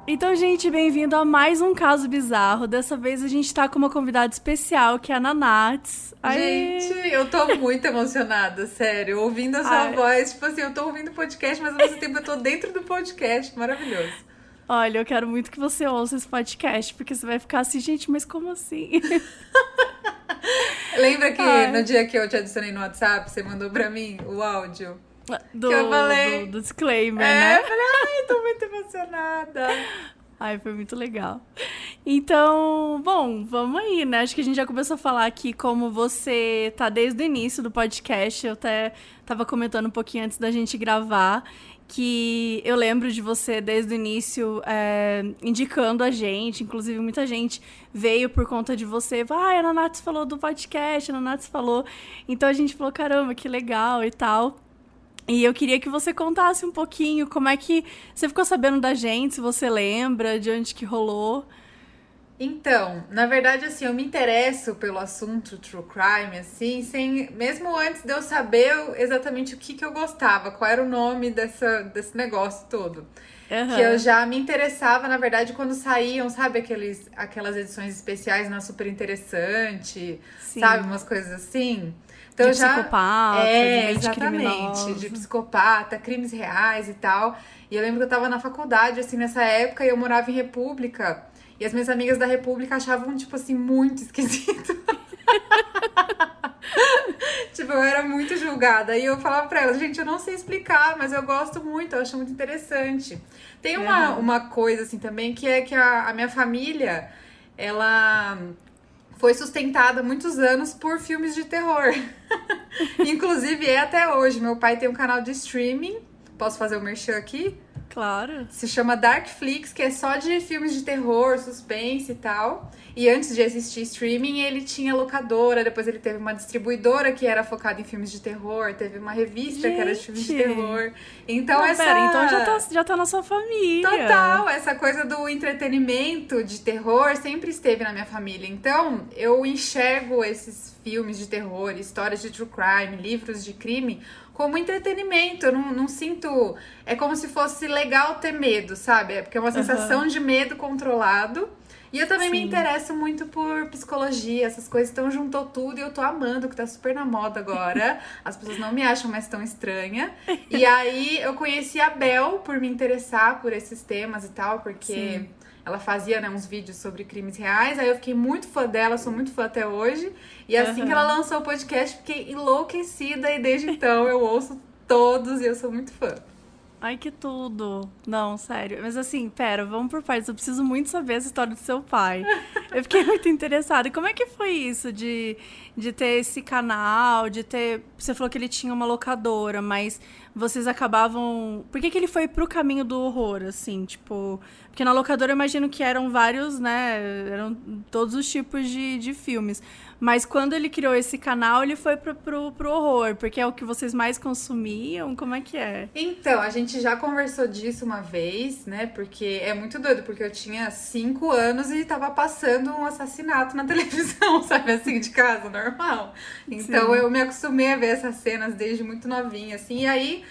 Então, gente, bem-vindo a mais um caso bizarro. Dessa vez a gente tá com uma convidada especial, que é a Nanats. Gente, Aê! eu tô muito emocionada, sério. Ouvindo a sua Ai, voz, tipo assim, eu tô ouvindo o podcast, mas ao mesmo tempo eu tô dentro do podcast. Maravilhoso. olha, eu quero muito que você ouça esse podcast, porque você vai ficar assim, gente, mas como assim? Lembra que no Ai, dia que eu te adicionei no WhatsApp, você mandou pra mim o áudio? Que eu do falei. disclaimer, né? É, eu falei, ai, tô muito emocionada. Ai, foi muito legal. Então, bom, vamos aí, né? Acho que a gente já começou a falar aqui como você tá desde o início do podcast. Eu até tava comentando um pouquinho antes da gente gravar que eu lembro de você desde o início indicando a gente. Inclusive, muita gente veio por conta de você. Vai, a Nanats falou do podcast, a Nanats falou. Então a gente falou, caramba, que legal e tal. E eu queria que você contasse um pouquinho como é que você ficou sabendo da gente, se você lembra, de onde que rolou. Então, na verdade, assim, eu me interesso pelo assunto true crime, assim, sem, mesmo antes de eu saber exatamente o que eu gostava, qual era o nome desse negócio todo. Que eu Aham. já me interessava, na verdade, quando saíam, sabe, aquelas edições especiais na Super Interessante, sabe, Sim. umas coisas assim. Então De eu já. psicopata, de É, mente exatamente, de criminosa. psicopata, crimes reais e tal. E eu lembro que eu tava na faculdade, assim, nessa época, e eu morava em República. E as minhas amigas da República achavam, tipo assim, muito esquisito. Tipo, eu era muito julgada. E eu falava pra elas, gente, eu não sei explicar, mas eu gosto muito, eu acho muito interessante. Tem Aham. uma coisa, assim, também, que é que a minha família, ela foi sustentada há muitos anos por filmes de terror. Inclusive, é até hoje. Meu pai tem um canal de streaming. Posso fazer o merchan aqui? Claro. Se chama Darkflix, que é só de filmes de terror, suspense e tal. E antes de existir streaming, ele tinha locadora, depois ele teve uma distribuidora que era focada em filmes de terror, teve uma revista que era de filmes de Gente. terror. Então Não, pera, então essa já tá na sua família. total, essa coisa do entretenimento de terror sempre esteve na minha família. Então, eu enxergo esses filmes de terror, histórias de true crime, livros de crime, como entretenimento. Eu não sinto. É como se fosse legal ter medo, sabe? É porque é uma Aham. sensação de medo controlado. E eu também me Sim. interesso muito por psicologia, essas coisas. Então juntou tudo e eu tô amando, que tá super na moda agora. As pessoas não me acham mais tão estranha. E aí eu conheci a Bel por me interessar por esses temas e tal, porque Sim. ela fazia, né, uns vídeos sobre crimes reais. Aí eu fiquei muito fã dela, sou muito fã até hoje. E assim que ela Aham. lançou o podcast, fiquei enlouquecida e desde então eu ouço todos e eu sou muito fã. Ai, que tudo. Não, sério. Mas assim, pera, vamos por partes. Eu preciso muito saber essa história do seu pai. Eu fiquei muito interessada. E como é que foi isso de ter esse canal, de ter. Você falou que ele tinha uma locadora, mas vocês acabavam. Por que que ele foi pro caminho do horror, assim? Tipo. Porque na locadora eu imagino que eram vários, né? Eram todos os tipos de filmes. Mas quando ele criou esse canal, ele foi pro horror, porque é o que vocês mais consumiam? Como é que é? Então, a gente já conversou disso uma vez, né? Porque é muito doido, porque eu tinha 5 anos e tava passando um assassinato na televisão, sabe? Assim, de casa, normal. Então Sim. eu me acostumei a ver essas cenas desde muito novinha, assim. E aí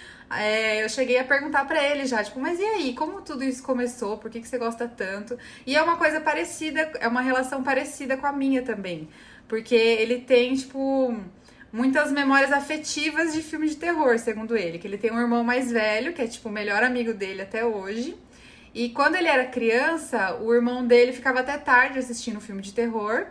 eu cheguei a perguntar pra ele já, tipo, mas e aí, como tudo isso começou? Por que você gosta tanto? E é uma coisa parecida, é uma relação parecida com a minha também. Porque ele tem, tipo, muitas memórias afetivas de filme de terror, segundo ele. Que ele tem um irmão mais velho, que é tipo o melhor amigo dele até hoje. E quando ele era criança, o irmão dele ficava até tarde assistindo filme de terror.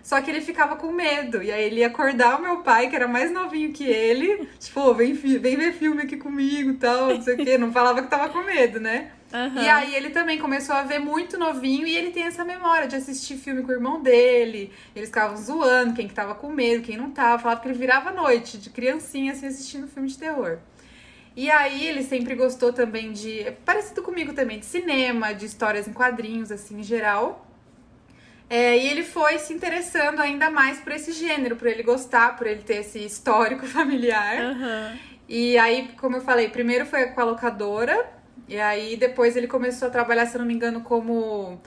Só que ele ficava com medo. E aí ele ia acordar o meu pai, que era mais novinho que ele. Tipo, vem ver filme aqui comigo e tal, não sei o quê. Não falava que tava com medo, né? E Aham. aí ele também começou a ver muito novinho e ele tem essa memória de assistir filme com o irmão dele. Eles ficavam zoando quem que tava com medo, quem não tava. Falava que ele virava à noite, de criancinha, assim, assistindo filme de terror. E aí ele sempre gostou também de... Parecido comigo também, de cinema, de histórias em quadrinhos, assim, em geral. E ele foi se interessando ainda mais por esse gênero, por ele gostar, por ele ter esse histórico familiar. Aham. E aí, como eu falei, primeiro foi com a locadora, e aí depois ele começou a trabalhar, se eu não me engano, como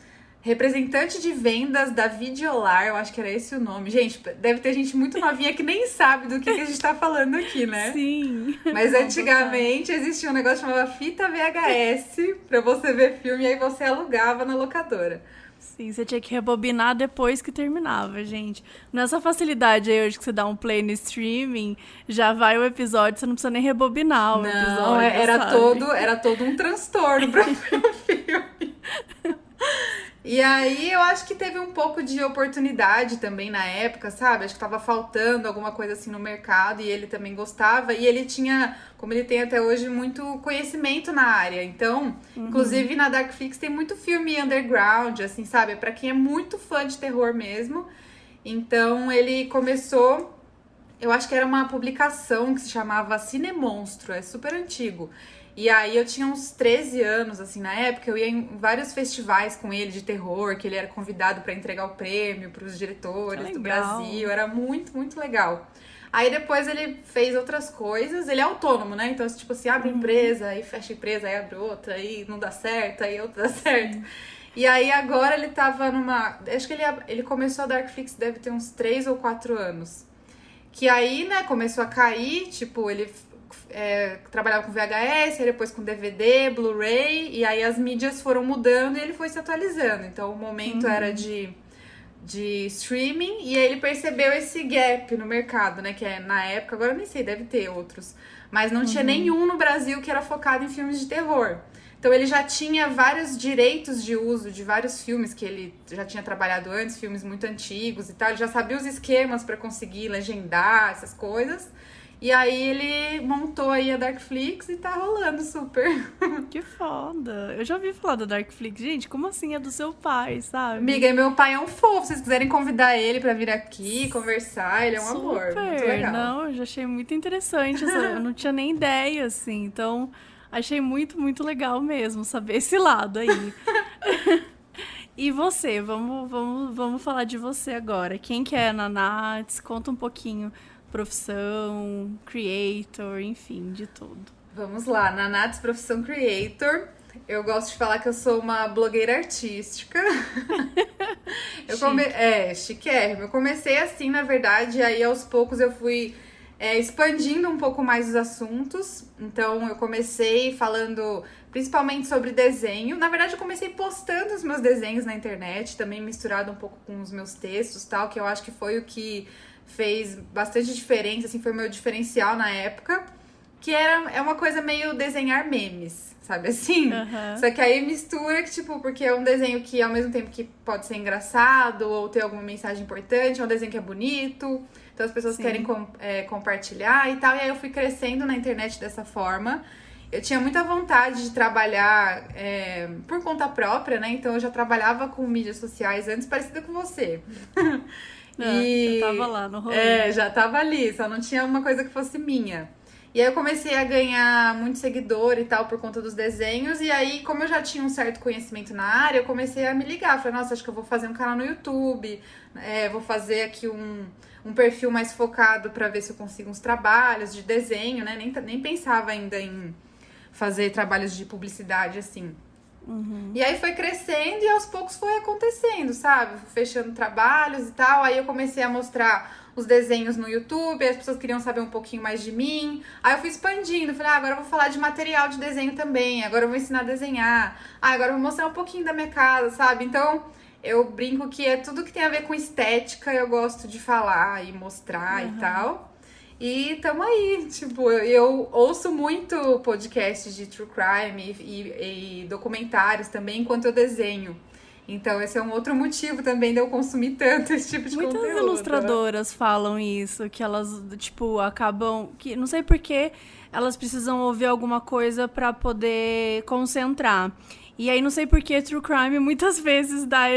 representante de vendas da Videolar, eu acho que era esse o nome. Gente, deve ter gente muito novinha que nem sabe do que a gente tá falando aqui, né? Sim. Mas antigamente existia um negócio chamado fita VHS pra você ver filme e aí você alugava na locadora. Sim, você tinha que rebobinar depois que terminava, gente. Nessa facilidade aí hoje que você dá um play no streaming, já vai o episódio, você não precisa nem rebobinar o episódio, Não, sabe? era todo um transtorno pra ver o filme. E aí eu acho que teve um pouco de oportunidade também na época, sabe? Acho que tava faltando alguma coisa assim no mercado e ele também gostava. E ele tinha, como ele tem até hoje, muito conhecimento na área. Então, inclusive na Darkflix tem muito filme underground, assim, sabe? Pra quem é muito fã de terror mesmo. Então ele começou, eu acho que era uma publicação que se chamava Cinemonstro, é super antigo. E aí eu tinha uns 13 anos, assim, na época, eu ia em vários festivais com ele de terror, que ele era convidado pra entregar o prêmio pros diretores do Brasil, era muito, muito legal. Aí depois ele fez outras coisas, ele é autônomo, né? Então, tipo assim, abre empresa, aí fecha a empresa, aí abre outra, aí não dá certo, aí outra dá certo. E aí agora ele tava numa... Acho que ele começou a Darkflix, deve ter uns 3 ou 4 anos. Que aí, né, começou a cair, tipo, ele... trabalhava com VHS, aí depois com DVD, Blu-ray, e aí as mídias foram mudando e ele foi se atualizando. Então o momento era de streaming, e aí ele percebeu esse gap no mercado, né? Que é na época, agora eu nem sei, deve ter outros, mas não tinha nenhum no Brasil que era focado em filmes de terror. Então ele já tinha vários direitos de uso de vários filmes que ele já tinha trabalhado antes, filmes muito antigos e tal, ele já sabia os esquemas para conseguir legendar essas coisas. E aí ele montou aí a Darkflix e tá rolando super. Que foda. Eu já ouvi falar da Darkflix. Gente, como assim é do seu pai, sabe? Amiga, meu pai é um fofo. Se vocês quiserem convidar ele pra vir aqui conversar, ele é um amor. Muito legal. Não, eu já achei muito interessante. Eu não tinha nem ideia, assim. Então, achei muito, muito legal mesmo saber esse lado aí. E você? Vamos falar de você agora. Quem que é a Nanats? Conta um pouquinho. Profissão, creator, enfim, de tudo. Vamos lá, Nanats, profissão creator. Eu gosto de falar que eu sou uma blogueira artística. Chiquérrimo. Eu comecei assim, na verdade, aí aos poucos eu fui expandindo um pouco mais os assuntos. Então eu comecei falando principalmente sobre desenho. Na verdade, eu comecei postando os meus desenhos na internet, também misturado um pouco com os meus textos, tal, que eu acho que foi o que fez bastante diferença, assim, foi o meu diferencial na época, que é uma coisa meio desenhar memes, sabe assim? Só que aí mistura que, tipo, porque é um desenho que ao mesmo tempo que pode ser engraçado ou ter alguma mensagem importante, é um desenho que é bonito, então as pessoas querem compartilhar e tal, e aí eu fui crescendo na internet dessa forma. Eu tinha muita vontade de trabalhar por conta própria, né? Então eu já trabalhava com mídias sociais antes, parecida com você. Já tava lá no rolê. Já tava ali, só não tinha uma coisa que fosse minha. E aí eu comecei a ganhar muito seguidor e tal por conta dos desenhos. E aí, como eu já tinha um certo conhecimento na área, eu comecei a me ligar. Falei, nossa, acho que eu vou fazer um canal no YouTube. Vou fazer aqui um perfil mais focado pra ver se eu consigo uns trabalhos de desenho, né? Nem pensava ainda em fazer trabalhos de publicidade, assim. E aí foi crescendo e aos poucos foi acontecendo, sabe? Fechando trabalhos e tal. Aí eu comecei a mostrar os desenhos no YouTube, as pessoas queriam saber um pouquinho mais de mim. Aí eu fui expandindo, falei, agora eu vou falar de material de desenho também, agora eu vou ensinar a desenhar, agora eu vou mostrar um pouquinho da minha casa, sabe? Então eu brinco que é tudo que tem a ver com estética, eu gosto de falar e mostrar e tal. E tamo aí, tipo, eu ouço muito podcasts de true crime e documentários também enquanto eu desenho. Então esse é um outro motivo também de eu consumir tanto esse tipo de conteúdo. Muitas ilustradoras falam isso, que elas, tipo, acabam... que não sei por que elas precisam ouvir alguma coisa pra poder concentrar. E aí não sei por que true crime muitas vezes dá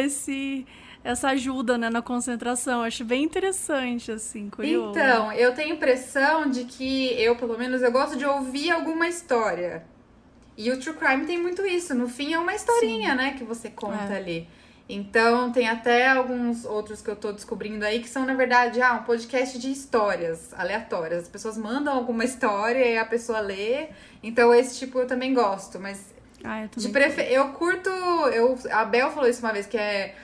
essa ajuda, né, na concentração. Acho bem interessante, assim, curioso. Então, eu tenho a impressão de que pelo menos, eu gosto de ouvir alguma história. E o true crime tem muito isso. No fim, é uma historinha, né, que você conta ali. Então, tem até alguns outros que eu tô descobrindo aí que são, na verdade, um podcast de histórias aleatórias. As pessoas mandam alguma história e a pessoa lê. Então, esse tipo eu também gosto. Mas Ah, eu também Eu curto. A Bel falou isso uma vez, que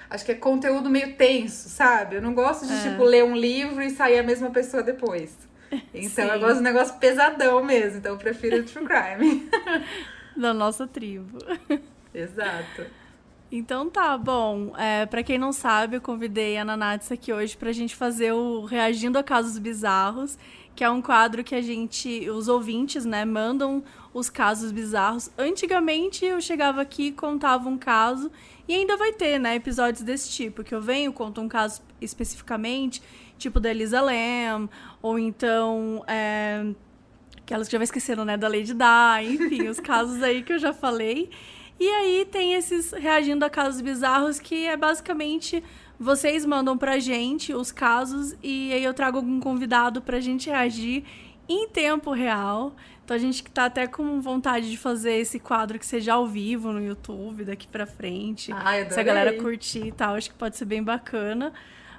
acho que é conteúdo meio tenso, sabe? Eu não gosto de, tipo, ler um livro e sair a mesma pessoa depois. Então eu Sim, gosto de um negócio pesadão mesmo. Então eu prefiro o True Crime. da nossa tribo. Exato. Então tá, bom. Pra quem não sabe, eu convidei a Nanatsu aqui hoje pra gente fazer o Reagindo a Casos Bizarros, que é um quadro que os ouvintes, né, mandam os casos bizarros. Antigamente eu chegava aqui, contava um caso, e ainda vai ter, né, episódios desse tipo, que eu venho, conto um caso especificamente, tipo da Elisa Lam, ou então aquelas que já vai esquecendo, né, da Lady Di, enfim, os casos aí que eu já falei. E aí tem esses reagindo a casos bizarros, que é basicamente vocês mandam pra gente os casos e aí eu trago algum convidado pra gente reagir em tempo real. Então a gente tá até com vontade de fazer esse quadro que seja ao vivo no YouTube daqui pra frente. Ai, adorei. Se a galera curtir e tal, acho que pode ser bem bacana.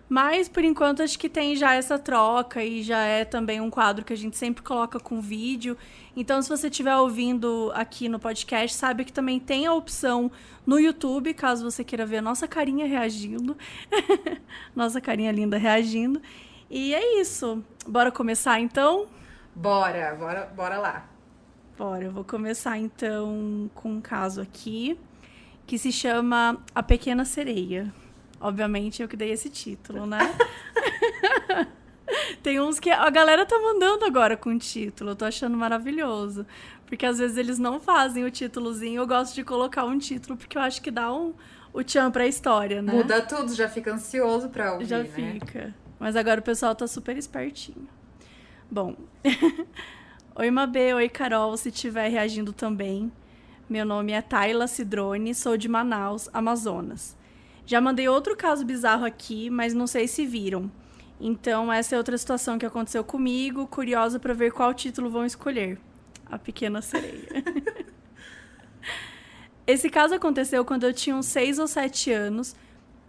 Mas, por enquanto, acho que tem já essa troca e já é também um quadro que a gente sempre coloca com vídeo. Então, se você estiver ouvindo aqui no podcast, sabe que também tem a opção no YouTube, caso você queira ver a nossa carinha reagindo. Nossa carinha linda reagindo. E é isso. Bora começar, então? Bora lá. Bora, eu vou começar, então, com um caso aqui, que se chama A Pequena Sereia. Obviamente, eu que dei esse título, né? Tem uns que a galera tá mandando agora com título. Eu tô achando maravilhoso. Porque às vezes eles não fazem o títulozinho. Eu gosto de colocar um título, porque eu acho que dá o tchan pra história, né? Muda tudo, já fica ansioso pra ouvir, já né? fica. Mas agora o pessoal tá super espertinho. Bom. Oi, Mabê. Oi, Carol, se estiver reagindo também. Meu nome é Tayla Cidrone, sou de Manaus, Amazonas. Já mandei outro caso bizarro aqui, mas não sei se viram. Então, essa é outra situação que aconteceu comigo, curiosa para ver qual título vão escolher. A Pequena Sereia. Esse caso aconteceu quando eu tinha uns 6 ou 7 anos.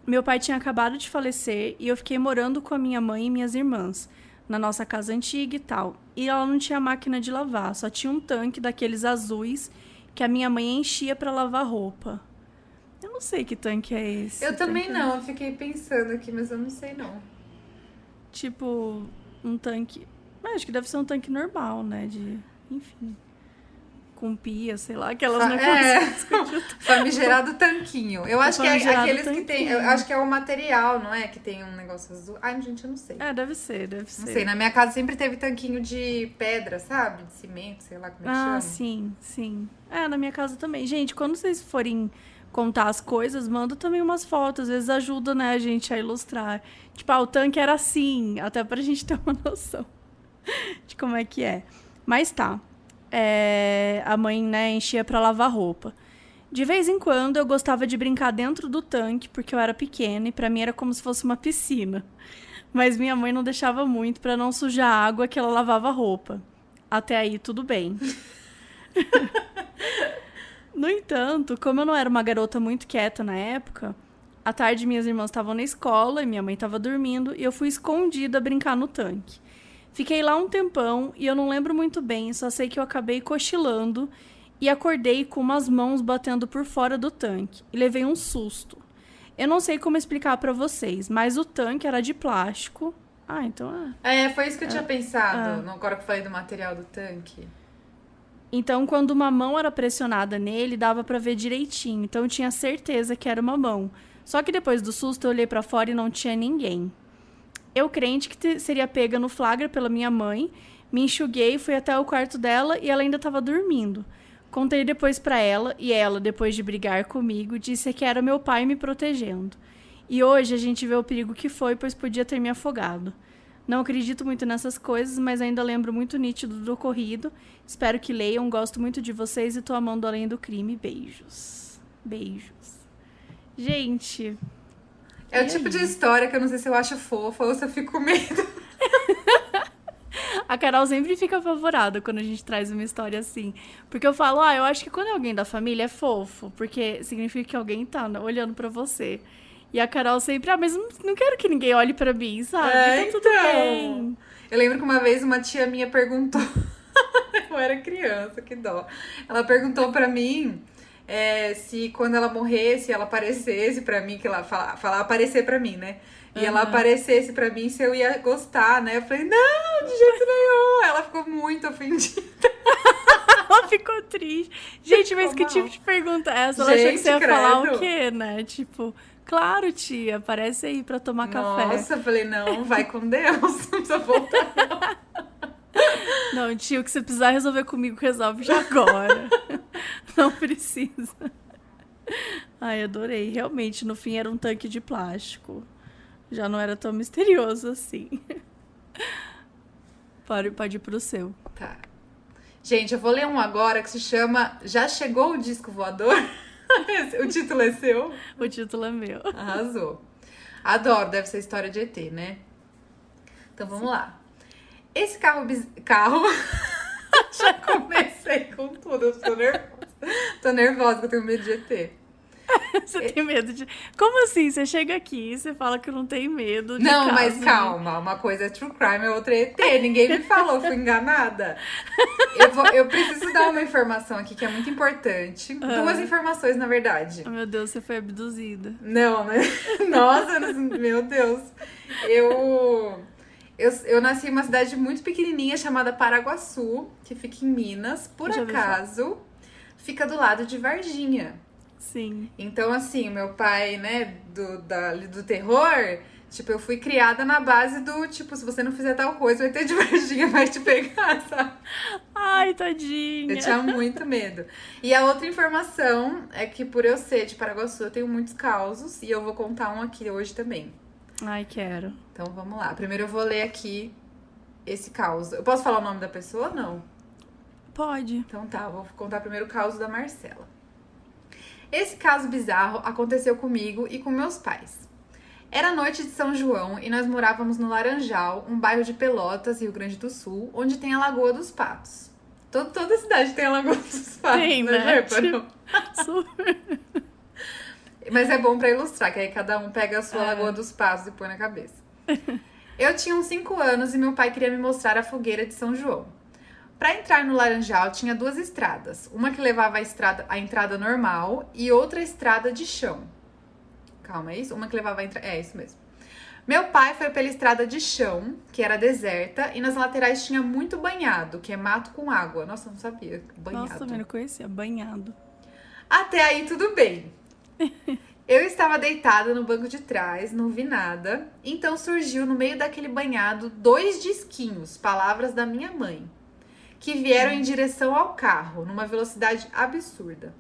Meu pai tinha acabado de falecer e eu fiquei morando com a minha mãe e minhas irmãs, na nossa casa antiga e tal. E ela não tinha máquina de lavar, só tinha um tanque daqueles azuis que a minha mãe enchia para lavar roupa. Eu não sei que tanque é esse. Eu também não, eu fiquei pensando aqui, mas eu não sei não. Tipo, um tanque... Mas acho que deve ser um tanque normal, né? Enfim... Com pia, sei lá, aquelas negócios. Famigerado tanquinho. Eu acho que é aqueles tanquinho. que tem... Eu acho que é o material, não é? Que tem um negócio azul. Ai, gente, eu não sei. Deve ser. Não sei, na minha casa sempre teve tanquinho de pedra, sabe? De cimento, sei lá como é que chama. Ah, sim. Na minha casa também. Gente, quando vocês forem contar as coisas, manda também umas fotos. Às vezes ajuda, né, a gente a ilustrar. Tipo, o tanque era assim, até pra gente ter uma noção de como é que é. Mas tá. A mãe, né, enchia pra lavar roupa. De vez em quando eu gostava de brincar dentro do tanque, porque eu era pequena e pra mim era como se fosse uma piscina. Mas minha mãe não deixava muito pra não sujar a água que ela lavava roupa. Até aí, tudo bem. No entanto, como eu não era uma garota muito quieta na época, à tarde minhas irmãs estavam na escola e minha mãe estava dormindo e eu fui escondida a brincar no tanque. Fiquei lá um tempão e eu não lembro muito bem, só sei que eu acabei cochilando e acordei com umas mãos batendo por fora do tanque e levei um susto. Eu não sei como explicar pra vocês, mas o tanque era de plástico. Então foi isso que eu tinha pensado, agora que eu falei do material do tanque. Então, quando uma mão era pressionada nele, dava pra ver direitinho. Então, eu tinha certeza que era uma mão. Só que depois do susto, eu olhei pra fora e não tinha ninguém. Eu, crente que seria pega no flagra pela minha mãe, me enxuguei, fui até o quarto dela e ela ainda estava dormindo. Contei depois pra ela e ela, depois de brigar comigo, disse que era meu pai me protegendo. E hoje a gente vê o perigo que foi, pois podia ter me afogado. Não acredito muito nessas coisas, mas ainda lembro muito nítido do ocorrido. Espero que leiam, gosto muito de vocês e tô amando Além do Crime. Beijos. Gente... É o tipo de história que eu não sei se eu acho fofa ou se eu fico com medo. A Carol sempre fica apavorada quando a gente traz uma história assim. Porque eu falo, eu acho que quando é alguém da família é fofo, porque significa que alguém tá olhando pra você. E a Carol sempre, mas não quero que ninguém olhe pra mim, sabe? Tá tudo bem. Eu lembro que uma vez uma tia minha perguntou... Eu era criança, que dó. Ela perguntou pra mim se quando ela morresse, ela aparecesse pra mim, que ela falar aparecer pra mim, né? E ela aparecesse pra mim, se eu ia gostar, né? Eu falei, não, de jeito nenhum. Ela ficou muito ofendida. Ela ficou triste. Gente, mas que tipo de pergunta é essa? Ela achou que você ia falar o quê, né? Tipo, claro, tia, aparece aí pra tomar café. Nossa, eu falei, não, vai com Deus, não precisa voltar, não. Não, tio, o que você precisar resolver comigo, resolve já agora. Não precisa. Ai, adorei. Realmente, no fim era um tanque de plástico. Já não era tão misterioso assim. Pode ir pro seu. Tá. Gente, eu vou ler um agora que se chama Já Chegou o Disco Voador? O título é seu? O título é meu. Arrasou. Adoro, deve ser história de ET, né? Então vamos lá. Esse carro... Já comecei com tudo, eu tô nervosa. Tô nervosa que eu tenho medo de ET. Você tem medo de... Como assim? Você chega aqui e você fala que não tem medo de Não, caso, mas calma. Uma coisa é true crime, a outra é ET. Ninguém me falou, fui enganada. Eu preciso dar uma informação aqui que é muito importante. Duas informações, na verdade. Oh, meu Deus, você foi abduzida. Não, né? Nossa, meu Deus. Eu nasci em uma cidade muito pequenininha chamada Paraguaçu, que fica em Minas. Por acaso, fica do lado de Varginha. Sim. Então, assim, meu pai, né, do terror, tipo, eu fui criada na base do, tipo, se você não fizer tal coisa, o ET de Varginha vai te pegar, sabe? Ai, tadinha. Eu tinha muito medo. E a outra informação é que, por eu ser de Paraguaçu, eu tenho muitos causos, e eu vou contar um aqui hoje também. Ai, quero. Então, vamos lá. Primeiro eu vou ler aqui esse caos. Eu posso falar o nome da pessoa ou não? Pode. Então tá, vou contar primeiro o caos da Marcela. Esse caso bizarro aconteceu comigo e com meus pais. Era noite de São João e nós morávamos no Laranjal, um bairro de Pelotas, Rio Grande do Sul, onde tem a Lagoa dos Patos. Toda cidade tem a Lagoa dos Patos, tem, né? Super. Mas é bom pra ilustrar, que aí cada um pega a sua Lagoa dos Patos e põe na cabeça. Eu tinha uns 5 anos e meu pai queria me mostrar a fogueira de São João. Para entrar no Laranjal tinha 2 estradas, uma que levava a entrada normal e outra estrada de chão. Calma, é isso? Uma que levava a entrada... É isso mesmo. Meu pai foi pela estrada de chão, que era deserta, e nas laterais tinha muito banhado, que é mato com água. Nossa, eu não sabia. Banhado. Nossa, também não conhecia. Banhado. Até aí tudo bem. Eu estava deitada no banco de trás, não vi nada. Então surgiu no meio daquele banhado 2 disquinhos, palavras da minha mãe, que vieram em direção ao carro, numa velocidade absurda.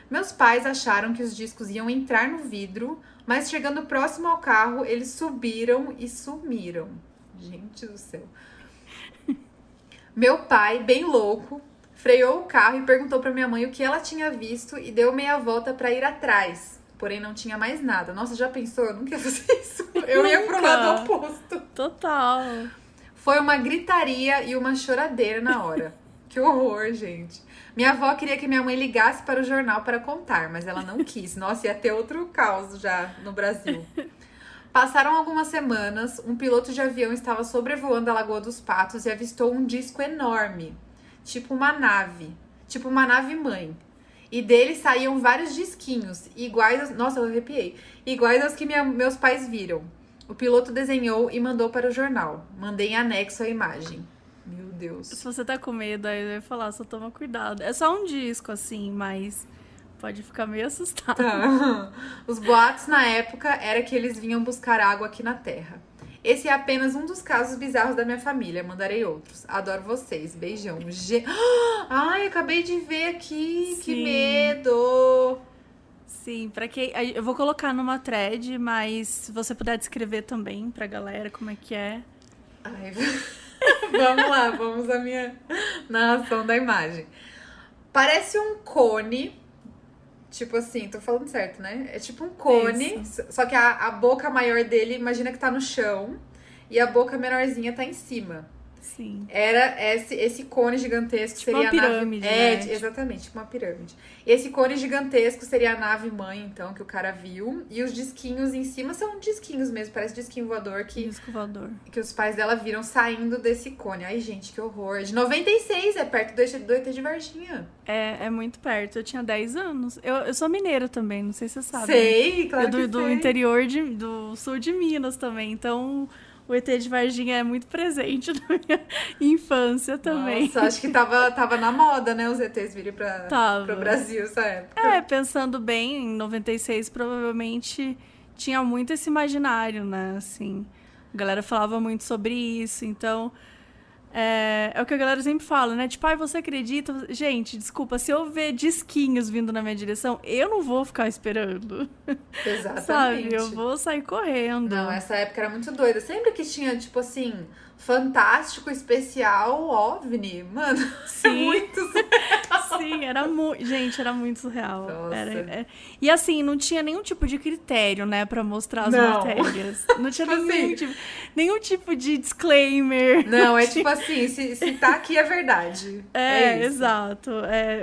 Meus pais acharam que os discos iam entrar no vidro, mas chegando próximo ao carro, eles subiram e sumiram. Gente do céu. Meu pai, bem louco, freou o carro e perguntou para minha mãe o que ela tinha visto e deu meia volta para ir atrás. Porém, não tinha mais nada. Nossa, já pensou? Eu nunca ia fazer isso. Eu ia pro lado oposto. Total. Foi uma gritaria e uma choradeira na hora. Que horror, gente. Minha avó queria que minha mãe ligasse para o jornal para contar, mas ela não quis. Nossa, ia ter outro caos já no Brasil. Passaram algumas semanas, um piloto de avião estava sobrevoando a Lagoa dos Patos e avistou um disco enorme, tipo uma nave mãe. E dele saíam vários disquinhos, iguais... Nossa, eu arrepiei. Iguais aos que meus pais viram. O piloto desenhou e mandou para o jornal. Mandei em anexo a imagem. Meu Deus. Se você tá com medo, aí eu ia falar, só toma cuidado. É só um disco, assim, mas pode ficar meio assustado. Tá. Os boatos na época era que eles vinham buscar água aqui na Terra. Esse é apenas um dos casos bizarros da minha família. Mandarei outros. Adoro vocês. Beijão. Ai, acabei de ver aqui. Sim. Que medo. Sim, pra quem... Eu vou colocar numa thread, mas se você puder descrever também pra galera como é que é. Ai, vamos lá, vamos à minha narração da imagem. Parece um cone, tipo assim, tô falando certo, né? É tipo um cone, só que a boca maior dele, imagina que tá no chão, e a boca menorzinha tá em cima. Sim. Era esse cone gigantesco, Tipo seria uma pirâmide, a nave. né? Exatamente, tipo uma pirâmide. Esse cone gigantesco seria a nave mãe, então, que o cara viu. E os disquinhos em cima são disquinhos mesmo, parece disquinho voador Disco voador. que os pais dela viram saindo desse cone. Ai, gente, que horror. De 96, é perto do ET de Varginha. É muito perto. Eu tinha 10 anos. Eu sou mineira também, não sei se você sabe. Sei, Né? claro que Do sei. interior do sul de Minas também. Então, o ET de Varginha é muito presente na minha infância também. Nossa, acho que tava na moda, né? Os ETs virem pro Brasil essa época. Pensando bem, em 96 provavelmente tinha muito esse imaginário, né? Assim, a galera falava muito sobre isso, então... É o que a galera sempre fala, né? Tipo, você acredita? Gente, desculpa, se eu ver disquinhos vindo na minha direção, eu não vou ficar esperando. Exatamente. Sabe? Eu vou sair correndo. Não, essa época era muito doida. Sempre que tinha, tipo assim, Fantástico, Especial, OVNI, mano. Sim. Muito Sim, era muito... Gente, era muito surreal. Nossa. E assim, não tinha nenhum tipo de critério, né, pra mostrar as matérias. Não tinha nenhum tipo de disclaimer. Não, é tipo assim, se tá aqui é verdade. É isso. Exato.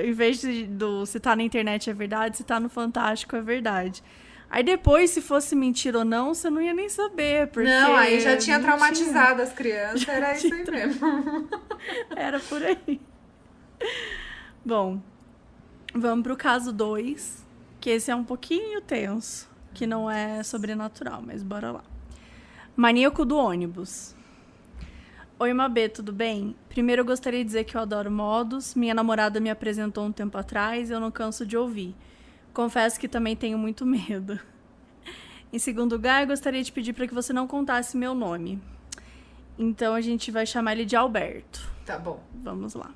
Em vez se tá na internet é verdade, se tá no Fantástico é verdade. Aí depois, se fosse mentira ou não, você não ia nem saber. Porque não, aí já tinha traumatizado as crianças, era isso aí mesmo. Era por aí. Bom, vamos pro caso 2, que esse é um pouquinho tenso, que não é sobrenatural, mas bora lá. Maníaco do ônibus. Oi, Mabê, tudo bem? Primeiro eu gostaria de dizer que eu adoro modos. Minha namorada me apresentou um tempo atrás e eu não canso de ouvir. Confesso que também tenho muito medo. Em segundo lugar, eu gostaria de pedir para que você não contasse meu nome. Então a gente vai chamar ele de Alberto. Tá bom. Vamos lá.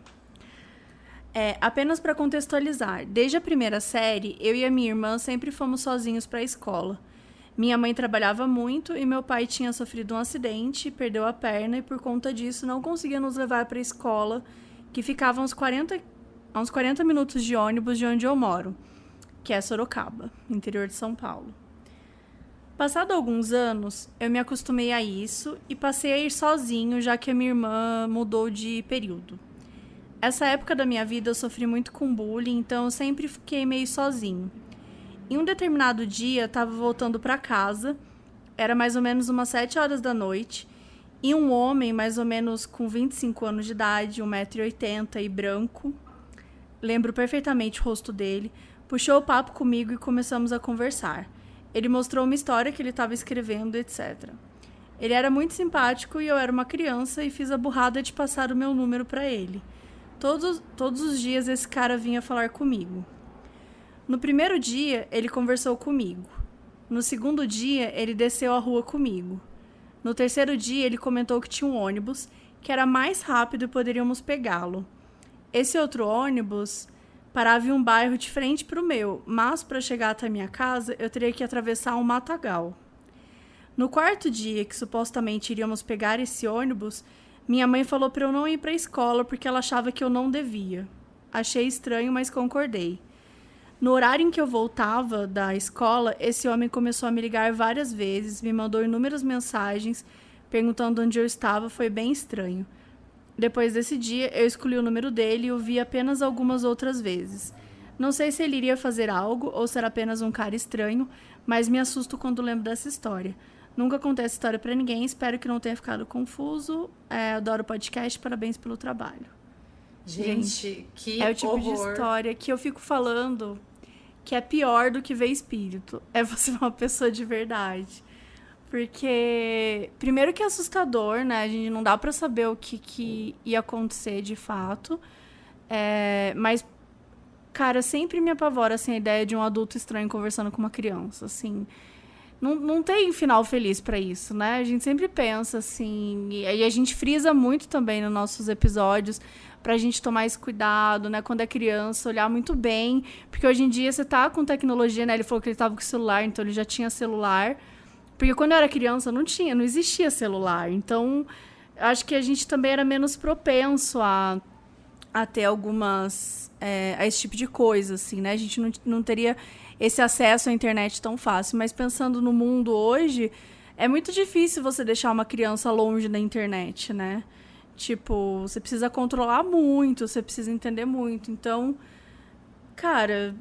Apenas para contextualizar, desde a primeira série, eu e a minha irmã sempre fomos sozinhos para a escola. Minha mãe trabalhava muito e meu pai tinha sofrido um acidente, perdeu a perna e por conta disso não conseguia nos levar para a escola, que ficava a uns 40 minutos de ônibus de onde eu moro, que é Sorocaba, interior de São Paulo. Passado alguns anos, eu me acostumei a isso e passei a ir sozinho, já que a minha irmã mudou de período. Essa época da minha vida eu sofri muito com bullying, então eu sempre fiquei meio sozinho. Em um determinado dia, eu estava voltando para casa, era mais ou menos umas 7 horas da noite, e um homem, mais ou menos com 25 anos de idade, 1,80 m e branco, lembro perfeitamente o rosto dele, puxou o papo comigo e começamos a conversar. Ele mostrou uma história que ele estava escrevendo, etc. Ele era muito simpático e eu era uma criança e fiz a burrada de passar o meu número para ele. Todos os dias esse cara vinha falar comigo. No primeiro dia, ele conversou comigo. No segundo dia, ele desceu a rua comigo. No terceiro dia, ele comentou que tinha um ônibus, que era mais rápido e poderíamos pegá-lo. Esse outro ônibus parava em um bairro de frente para o meu, mas para chegar até a minha casa, eu teria que atravessar um matagal. No quarto dia, que supostamente iríamos pegar esse ônibus, minha mãe falou para eu não ir para a escola porque ela achava que eu não devia. Achei estranho, mas concordei. No horário em que eu voltava da escola, esse homem começou a me ligar várias vezes, me mandou inúmeras mensagens, perguntando onde eu estava, foi bem estranho. Depois desse dia, eu escolhi o número dele e o vi apenas algumas outras vezes. Não sei se ele iria fazer algo ou se era apenas um cara estranho, mas me assusto quando lembro dessa história. Nunca contei essa história pra ninguém, espero que não tenha ficado confuso. Adoro o podcast, parabéns pelo trabalho. Gente, que é o tipo horror. de história que eu fico falando que é pior do que ver espírito. É você ver uma pessoa de verdade. Porque, primeiro que é assustador, né? A gente não dá pra saber o que ia acontecer de fato. Mas, cara, sempre me apavora assim, a ideia de um adulto estranho conversando com uma criança, assim. Não tem final feliz pra isso, né? A gente sempre pensa, assim... E a gente frisa muito também nos nossos episódios pra gente tomar esse cuidado, né? Quando é criança, olhar muito bem. Porque hoje em dia você tá com tecnologia, né? Ele falou que ele tava com celular, então ele já tinha celular. Porque quando eu era criança não existia celular. Então, acho que a gente também era menos propenso a ter algumas... a esse tipo de coisa, assim, né? A gente não teria esse acesso à internet tão fácil. Mas pensando no mundo hoje, é muito difícil você deixar uma criança longe da internet, né? Tipo, você precisa controlar muito, você precisa entender muito. Então, cara,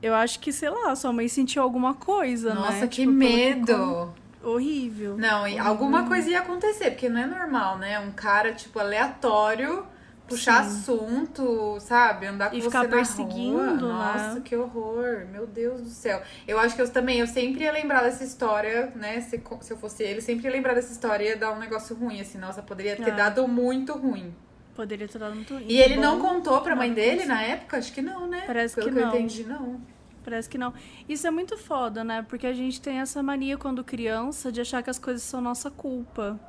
eu acho que, sei lá, sua mãe sentiu alguma coisa, Nossa, né? que Tipo, medo! horrível. Não, e alguma coisa ia acontecer, porque não é normal, né? Um cara, tipo, aleatório, puxar Sim. assunto, sabe? Andar com E você ficar na rua. perseguindo, Nossa, né? que horror. Meu Deus do céu. Eu acho que eu sempre ia lembrar dessa história, né? Se eu fosse ele, sempre ia lembrar dessa história e ia dar um negócio ruim, assim. Nossa, poderia ter É, dado muito ruim. poderia ter dado muito ruim. E Que ele não bom contou que pra mãe nada dele na aconteceu. época? Acho que não, né? Parece Pelo que que eu não. entendi, não. Parece que não. Isso é muito foda, né? Porque a gente tem essa mania quando criança de achar que as coisas são nossa culpa,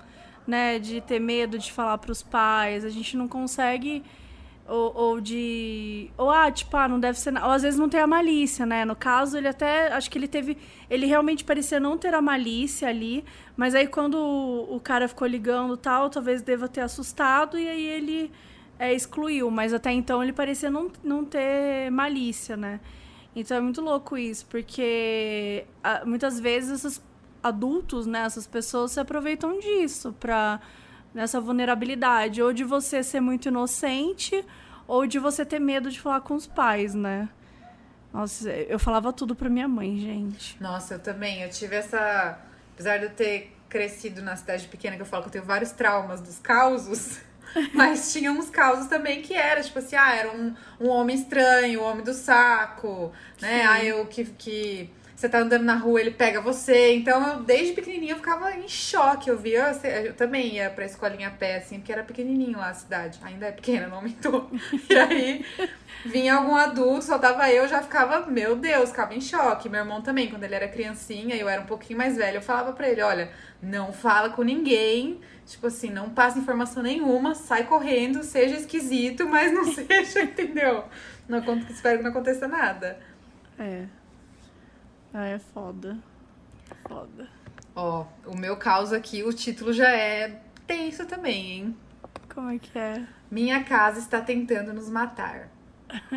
né? De ter medo de falar pros pais. A gente não consegue. Ou de. Tipo, não deve ser. Ou às vezes não tem a malícia, né? No caso, ele até. Acho que ele teve. Ele realmente parecia não ter a malícia ali. Mas aí quando o cara ficou ligando e tal, talvez deva ter assustado e aí ele excluiu. Mas até então ele parecia não ter malícia, né? Então é muito louco isso, porque muitas vezes esses adultos, né, essas pessoas se aproveitam disso pra nessa vulnerabilidade, ou de você ser muito inocente, ou de você ter medo de falar com os pais, né? Nossa, eu falava tudo pra minha mãe, gente. Nossa, eu também. Eu tive essa. Apesar de eu ter crescido na cidade pequena, que eu falo que eu tenho vários traumas dos causos, mas tinha uns causos também que era, tipo assim, era um homem estranho, o homem do saco, né? Sim. Aí eu que você tá andando na rua, ele pega você. Então, eu, desde pequenininha, eu ficava em choque. Eu também ia pra escolinha a pé, assim, porque era pequenininho lá a cidade. Ainda é pequena, não aumentou. E aí, vinha algum adulto, só tava eu, já ficava, meu Deus, ficava em choque. Meu irmão também, quando ele era criancinha, eu era um pouquinho mais velha, eu falava pra ele, olha, não fala com ninguém, tipo assim, não passa informação nenhuma, sai correndo, seja esquisito, mas não seja, entendeu? Espero que não aconteça nada. É. É foda. Foda. Ó, o meu caos aqui, o título já é tenso também, hein? Como é que é? Minha casa está tentando nos matar.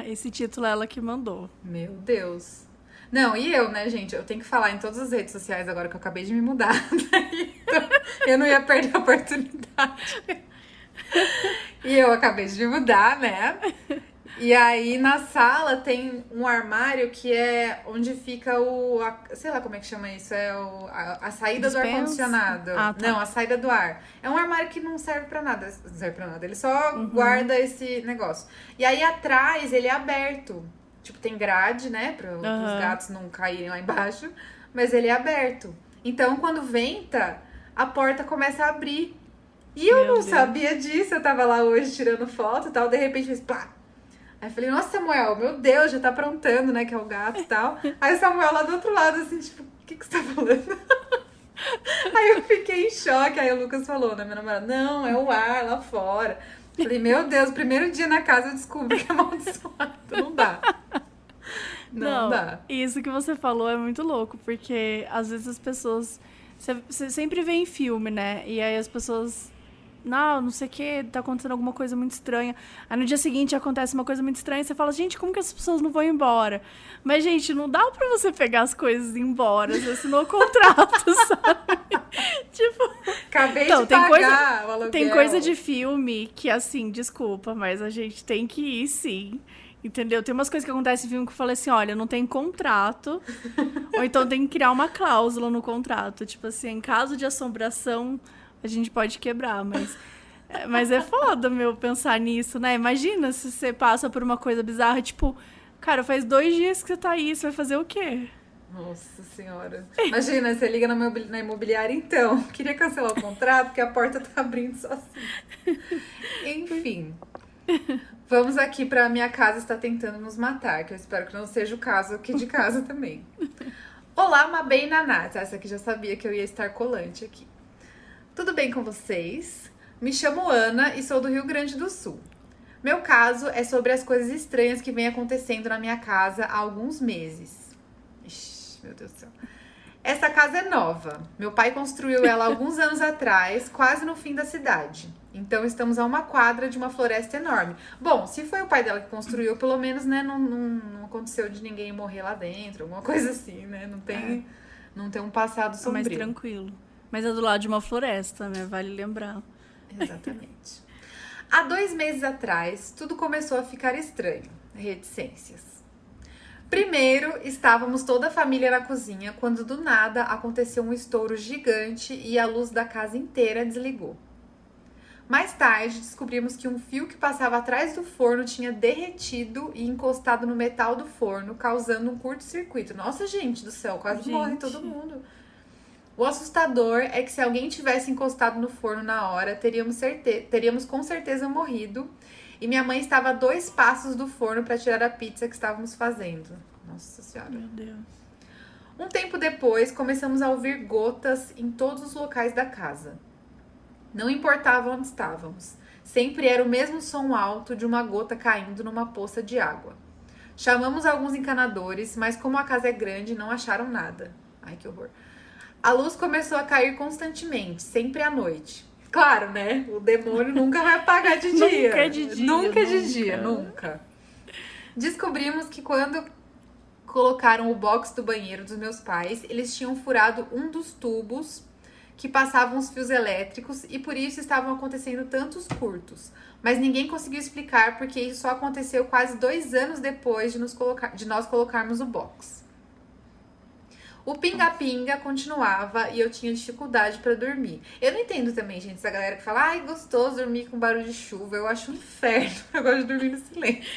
Esse título é ela que mandou. Meu Deus. Não, e eu, né, gente? Eu tenho que falar em todas as redes sociais agora que eu acabei de me mudar. Então, eu não ia perder a oportunidade. E eu acabei de me mudar, né? E aí na sala tem um armário que é onde fica sei lá como é que chama isso, a saída do Dispensa? ar-condicionado. Ah, tá. Não, a saída do ar. É um armário que não serve pra nada, não serve pra nada, ele só guarda esse negócio. E aí atrás ele é aberto. Tipo, tem grade, né, para os gatos não caírem lá embaixo, mas ele é aberto. Então quando venta, a porta começa a abrir. E eu não sabia disso, eu tava lá hoje tirando foto e tal, de repente fez plá. Aí eu falei, nossa, Samuel, meu Deus, já tá aprontando, né, que é o gato e tal. Aí o Samuel lá do outro lado, assim, tipo, o que você tá falando? Aí eu fiquei em choque, aí o Lucas falou, né, meu namorado, não, é o ar lá fora. Eu falei, meu Deus, primeiro dia na casa eu descubro que é amaldiçoado, não dá. Não dá. Isso que você falou é muito louco, porque às vezes as pessoas... Você sempre vê em filme, né? E aí as pessoas... Não sei o que, tá acontecendo alguma coisa muito estranha. Aí no dia seguinte acontece uma coisa muito estranha e você fala, gente, como que as pessoas não vão embora? Mas, gente, não dá pra você pegar as coisas e ir embora. Você assinou o contrato, sabe? Tipo... Acabei de pagar o aluguel. Tem coisa de filme que, assim, desculpa, mas a gente tem que ir, sim. Entendeu? Tem umas coisas que acontecem em filme que eu falei assim, olha, não tem contrato. Ou então tem que criar uma cláusula no contrato. Tipo assim, em caso de assombração... A gente pode quebrar, mas é foda, meu, pensar nisso, né? Imagina se você passa por uma coisa bizarra, tipo, cara, faz 2 dias que você tá aí, você vai fazer o quê? Nossa senhora. Imagina, você liga na imobiliária, então, queria cancelar o contrato porque a porta tá abrindo sozinha. Enfim, vamos aqui pra Minha Casa Está Tentando Nos Matar, que eu espero que não seja o caso aqui de casa também. Olá, Mabê e Nanás. Essa aqui já sabia que eu ia estar colante aqui. Tudo bem com vocês? Me chamo Ana e sou do Rio Grande do Sul. Meu caso é sobre as coisas estranhas que vem acontecendo na minha casa há alguns meses. Ixi, meu Deus do céu. Essa casa é nova. Meu pai construiu ela alguns anos atrás, quase no fim da cidade. Então estamos a uma quadra de uma floresta enorme. Bom, se foi o pai dela que construiu, pelo menos, né, não aconteceu de ninguém morrer lá dentro, alguma coisa assim, né? Não tem um passado sombrio. Mais tranquilo. Mas é do lado de uma floresta, né? Vale lembrar. Exatamente. Há 2 meses atrás, tudo começou a ficar estranho. Reticências. Primeiro, estávamos toda a família na cozinha quando do nada aconteceu um estouro gigante e a luz da casa inteira desligou. Mais tarde, descobrimos que um fio que passava atrás do forno tinha derretido e encostado no metal do forno, causando um curto-circuito. Nossa, gente do céu, quase morre todo mundo. O assustador é que se alguém tivesse encostado no forno na hora, teríamos com certeza morrido. E minha mãe estava a 2 passos do forno para tirar a pizza que estávamos fazendo. Nossa Senhora. Meu Deus. Um tempo depois, começamos a ouvir gotas em todos os locais da casa. Não importava onde estávamos. Sempre era o mesmo som alto de uma gota caindo numa poça de água. Chamamos alguns encanadores, mas como a casa é grande, não acharam nada. Ai, que horror. A luz começou a cair constantemente, sempre à noite. Claro, né? O demônio nunca vai apagar de dia. Nunca de dia. Nunca de dia, nunca. Descobrimos que quando colocaram o box do banheiro dos meus pais, eles tinham furado um dos tubos que passavam os fios elétricos e por isso estavam acontecendo tantos curtos. Mas ninguém conseguiu explicar porque isso só aconteceu quase 2 anos depois de nós colocarmos o box. O pinga-pinga continuava e eu tinha dificuldade pra dormir. Eu não entendo também, gente, essa galera que fala, ai, gostoso dormir com barulho de chuva. Eu acho um inferno. Eu gosto de dormir no silêncio.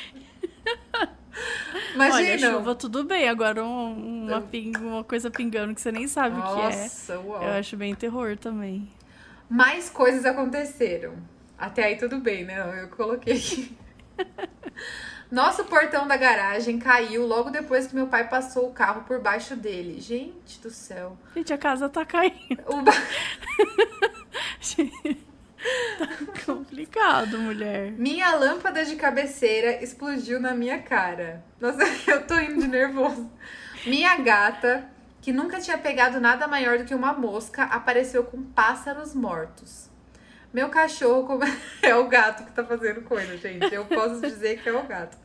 Imagina. Olha, chuva tudo bem, agora uma coisa pingando que você nem sabe o que é. Nossa, uau. Eu acho bem terror também. Mais coisas aconteceram. Até aí tudo bem, né? Eu coloquei aqui. Nosso portão da garagem caiu logo depois que meu pai passou o carro por baixo dele. Gente do céu. Gente, a casa tá caindo. Tá complicado, mulher. Minha lâmpada de cabeceira explodiu na minha cara. Nossa, eu tô indo de nervoso. Minha gata, que nunca tinha pegado nada maior do que uma mosca, apareceu com pássaros mortos. Meu cachorro... É o gato que tá fazendo coisa, gente. Eu posso dizer que é o gato.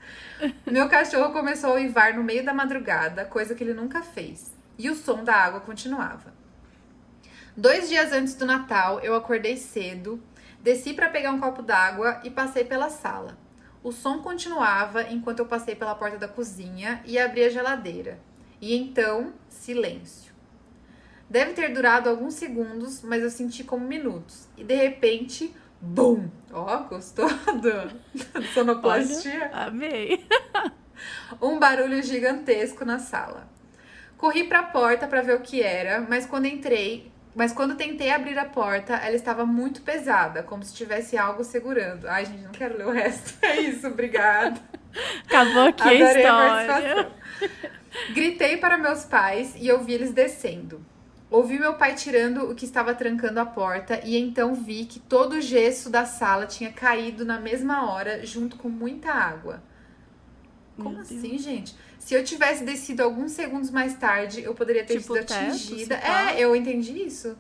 Meu cachorro começou a uivar no meio da madrugada, coisa que ele nunca fez. E o som da água continuava. 2 dias antes do Natal, eu acordei cedo, desci para pegar um copo d'água e passei pela sala. O som continuava enquanto eu passei pela porta da cozinha e abri a geladeira. E então, silêncio. Deve ter durado alguns segundos, mas eu senti como minutos. E de repente, bum! Ó, gostou do sonoplastia? Olha, amei. Um barulho gigantesco na sala. Corri para a porta para ver o que era, mas quando tentei abrir a porta, ela estava muito pesada, como se tivesse algo segurando. Ai, gente, não quero ler o resto. É isso, obrigada. Acabou aqui a história. Gritei para meus pais e eu vi eles descendo. Ouvi meu pai tirando o que estava trancando a porta e então vi que todo o gesso da sala tinha caído na mesma hora, junto com muita água. Como assim, gente? Se eu tivesse descido alguns segundos mais tarde, eu poderia ter sido atingida. Eu entendi isso.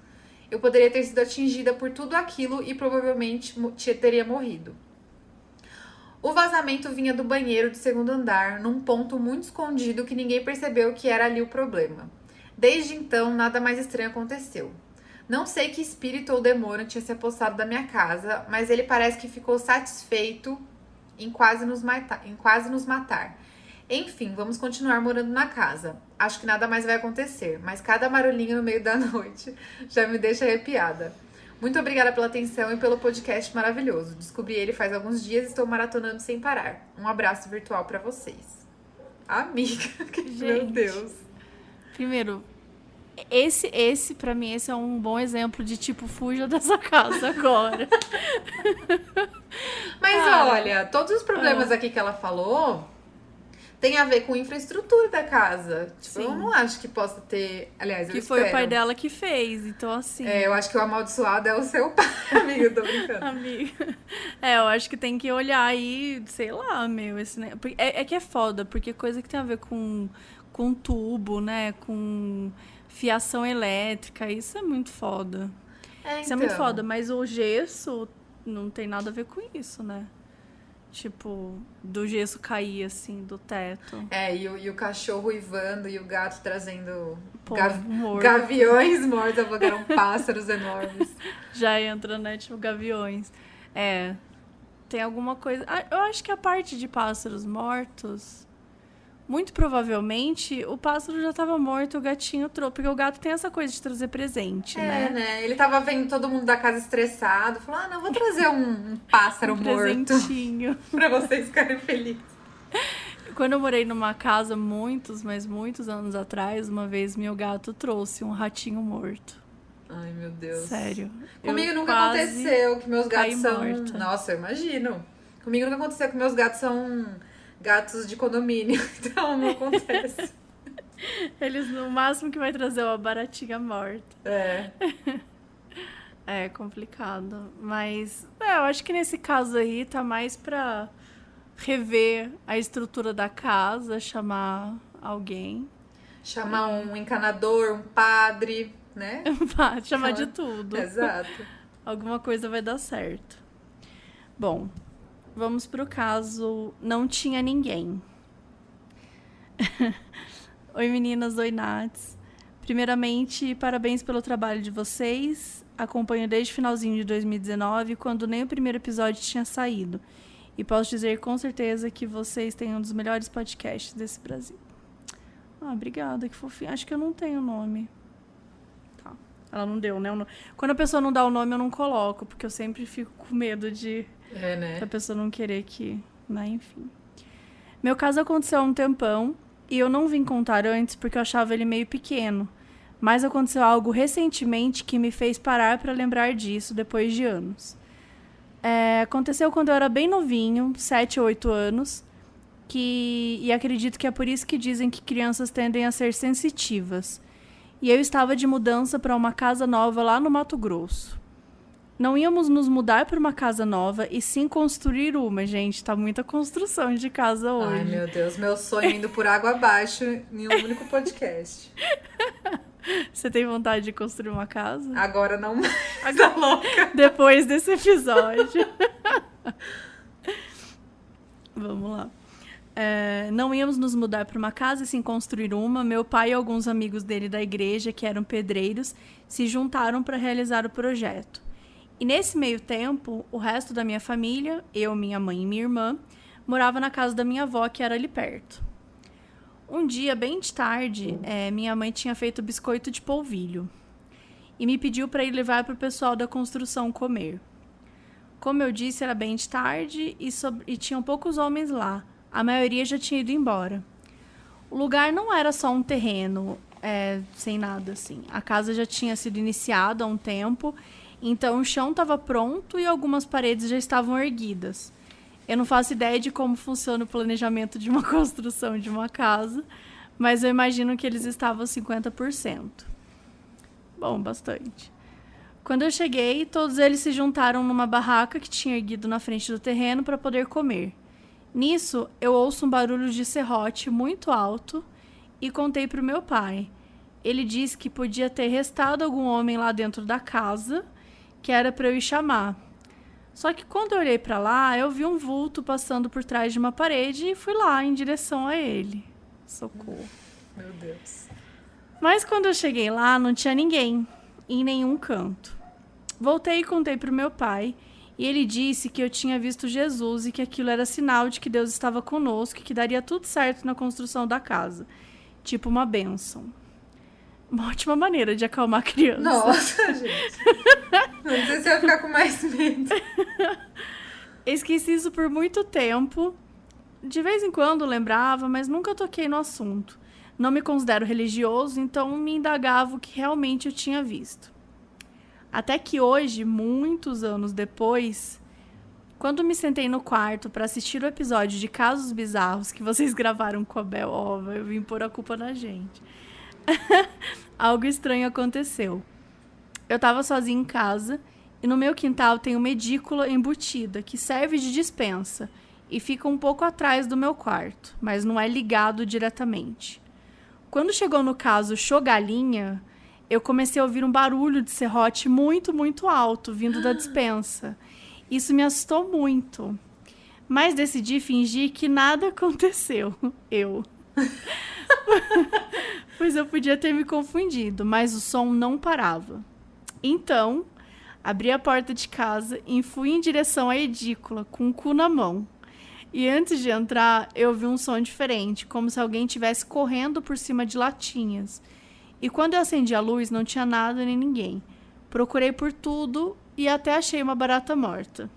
Eu poderia ter sido atingida por tudo aquilo e provavelmente teria morrido. O vazamento vinha do banheiro do 2º andar, num ponto muito escondido que ninguém percebeu que era ali o problema. Desde então, nada mais estranho aconteceu. Não sei que espírito ou demônio tinha se apossado da minha casa, mas ele parece que ficou satisfeito em quase nos matar. Enfim, vamos continuar morando na casa. Acho que nada mais vai acontecer, mas cada barulhinho no meio da noite já me deixa arrepiada. Muito obrigada pela atenção e pelo podcast maravilhoso. Descobri ele faz alguns dias e estou maratonando sem parar. Um abraço virtual pra vocês. Amiga, meu Deus. Primeiro, esse pra mim, esse é um bom exemplo de tipo, fuja dessa casa agora. Mas olha, todos os problemas aqui que ela falou tem a ver com infraestrutura da casa. Tipo, eu não acho que possa ter... Aliás, eu espero. Que foi o pai dela que fez, então assim... eu acho que o amaldiçoado é o seu pai, amiga, eu tô brincando. Amiga. Eu acho que tem que olhar aí, sei lá, esse... É que é foda, porque coisa que tem a ver com tubo, né, com fiação elétrica, isso é muito foda. Isso é muito foda, mas o gesso não tem nada a ver com isso, né? Tipo, do gesso cair, assim, do teto. E o cachorro uivando e o gato trazendo morto. Gaviões mortos, eram pássaros enormes. Já entra, né? Tipo, gaviões. tem alguma coisa... eu acho que a parte de pássaros mortos, muito provavelmente, o pássaro já estava morto, o gatinho trouxe. Porque o gato tem essa coisa de trazer presente, né? Ele tava vendo todo mundo da casa estressado. Falou, não, vou trazer um pássaro morto Presentinho. pra vocês ficarem felizes. Quando eu morei numa casa muitos anos atrás, uma vez meu gato trouxe um ratinho morto. Ai, meu Deus. Sério. Comigo nunca aconteceu que meus gatos são... morta. Nossa, eu imagino. Comigo nunca aconteceu que meus gatos são gatos de condomínio. Então não acontece. Eles, no máximo que vai trazer uma baratinha morta. É complicado. Mas, eu acho que nesse caso aí tá mais pra rever a estrutura da casa, chamar alguém. Chamar um encanador, um padre, né? Chamar de tudo. Exato. Alguma coisa vai dar certo. Bom, vamos pro caso Não Tinha Ninguém. Oi meninas, oi Nats. Primeiramente, parabéns pelo trabalho de vocês. Acompanho desde o finalzinho de 2019, quando nem o primeiro episódio tinha saído. E posso dizer com certeza que vocês têm um dos melhores podcasts desse Brasil. Obrigada, que fofinho. Acho que eu não tenho nome. Tá. Ela não deu, né? Quando a pessoa não dá o nome, eu não coloco, porque eu sempre fico com medo de a pessoa não querer que... Né? Enfim. Meu caso aconteceu há um tempão e eu não vim contar antes porque eu achava ele meio pequeno. Mas aconteceu algo recentemente que me fez parar para lembrar disso depois de anos. Aconteceu quando eu era bem novinho, 7 ou 8 anos, e acredito que é por isso que dizem que crianças tendem a ser sensitivas. E eu estava de mudança para uma casa nova lá no Mato Grosso. Não íamos nos mudar para uma casa nova e sim construir uma, gente. Tá muita construção de casa hoje. Ai, meu Deus, meu sonho indo por água abaixo em um único podcast. Você tem vontade de construir uma casa? Agora não mais, tá louca. Depois desse episódio. Vamos lá. Não íamos nos mudar para uma casa e sim construir uma. Meu pai e alguns amigos dele da igreja, que eram pedreiros, se juntaram para realizar o projeto. E nesse meio tempo, o resto da minha família, eu, minha mãe e minha irmã, morava na casa da minha avó, que era ali perto. Um dia, bem de tarde, minha mãe tinha feito biscoito de polvilho e me pediu para ir levar para o pessoal da construção comer. Como eu disse, era bem de tarde e tinham poucos homens lá. A maioria já tinha ido embora. O lugar não era só um terreno, sem nada assim. A casa já tinha sido iniciada há um tempo, então o chão estava pronto e algumas paredes já estavam erguidas. Eu não faço ideia de como funciona o planejamento de uma construção de uma casa, mas eu imagino que eles estavam 50%. Bom, bastante. Quando eu cheguei, todos eles se juntaram numa barraca que tinha erguido na frente do terreno para poder comer. Nisso, eu ouço um barulho de serrote muito alto e contei para o meu pai. Ele disse que podia ter restado algum homem lá dentro da casa, que era para eu ir chamar. Só que quando eu olhei para lá, eu vi um vulto passando por trás de uma parede e fui lá em direção a ele. Socorro. Meu Deus. Mas quando eu cheguei lá, não tinha ninguém, em nenhum canto. Voltei e contei para o meu pai, e ele disse que eu tinha visto Jesus e que aquilo era sinal de que Deus estava conosco e que daria tudo certo na construção da casa. Tipo uma bênção. Uma ótima maneira de acalmar a criança. Nossa, gente. Não sei se eu ia ficar com mais medo. Esqueci isso por muito tempo. De vez em quando lembrava, mas nunca toquei no assunto. Não me considero religioso, então me indagava o que realmente eu tinha visto. Até que hoje, muitos anos depois, quando me sentei no quarto para assistir o episódio de Casos Bizarros que vocês gravaram com a Bel, eu vim pôr a culpa na gente. Algo estranho aconteceu. Eu estava sozinha em casa e no meu quintal tem uma edícula embutida que serve de despensa e fica um pouco atrás do meu quarto, mas não é ligado diretamente. Quando chegou no caso Xogalinha, eu comecei a ouvir um barulho de serrote muito, muito alto vindo da despensa. Isso me assustou muito. Mas decidi fingir que nada aconteceu. Pois eu podia ter me confundido, mas o som não parava. Então, Abri a porta de casa e fui em direção à edícula, com o cu na mão. E antes de entrar, eu vi um som diferente, como se alguém estivesse correndo por cima de latinhas. E quando eu acendi a luz, não tinha nada nem ninguém. Procurei por tudo e até achei uma barata morta.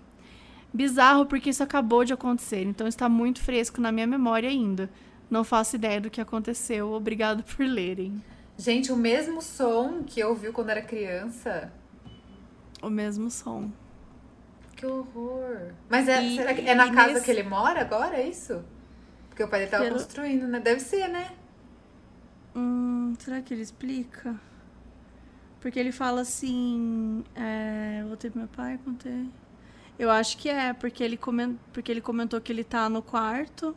Bizarro porque isso acabou de acontecer, então está muito fresco na minha memória ainda. Não faço ideia do que aconteceu. Obrigado por lerem. Gente, o mesmo som que eu ouvi quando era criança. O mesmo som. Que horror. Mas será que é na casa que ele mora agora, é isso? Porque o pai dele tava construindo, né? Deve ser, né? Será que ele explica? Porque ele fala assim... voltei pro meu pai, contei... Eu acho que é, porque ele comentou que ele tá no quarto.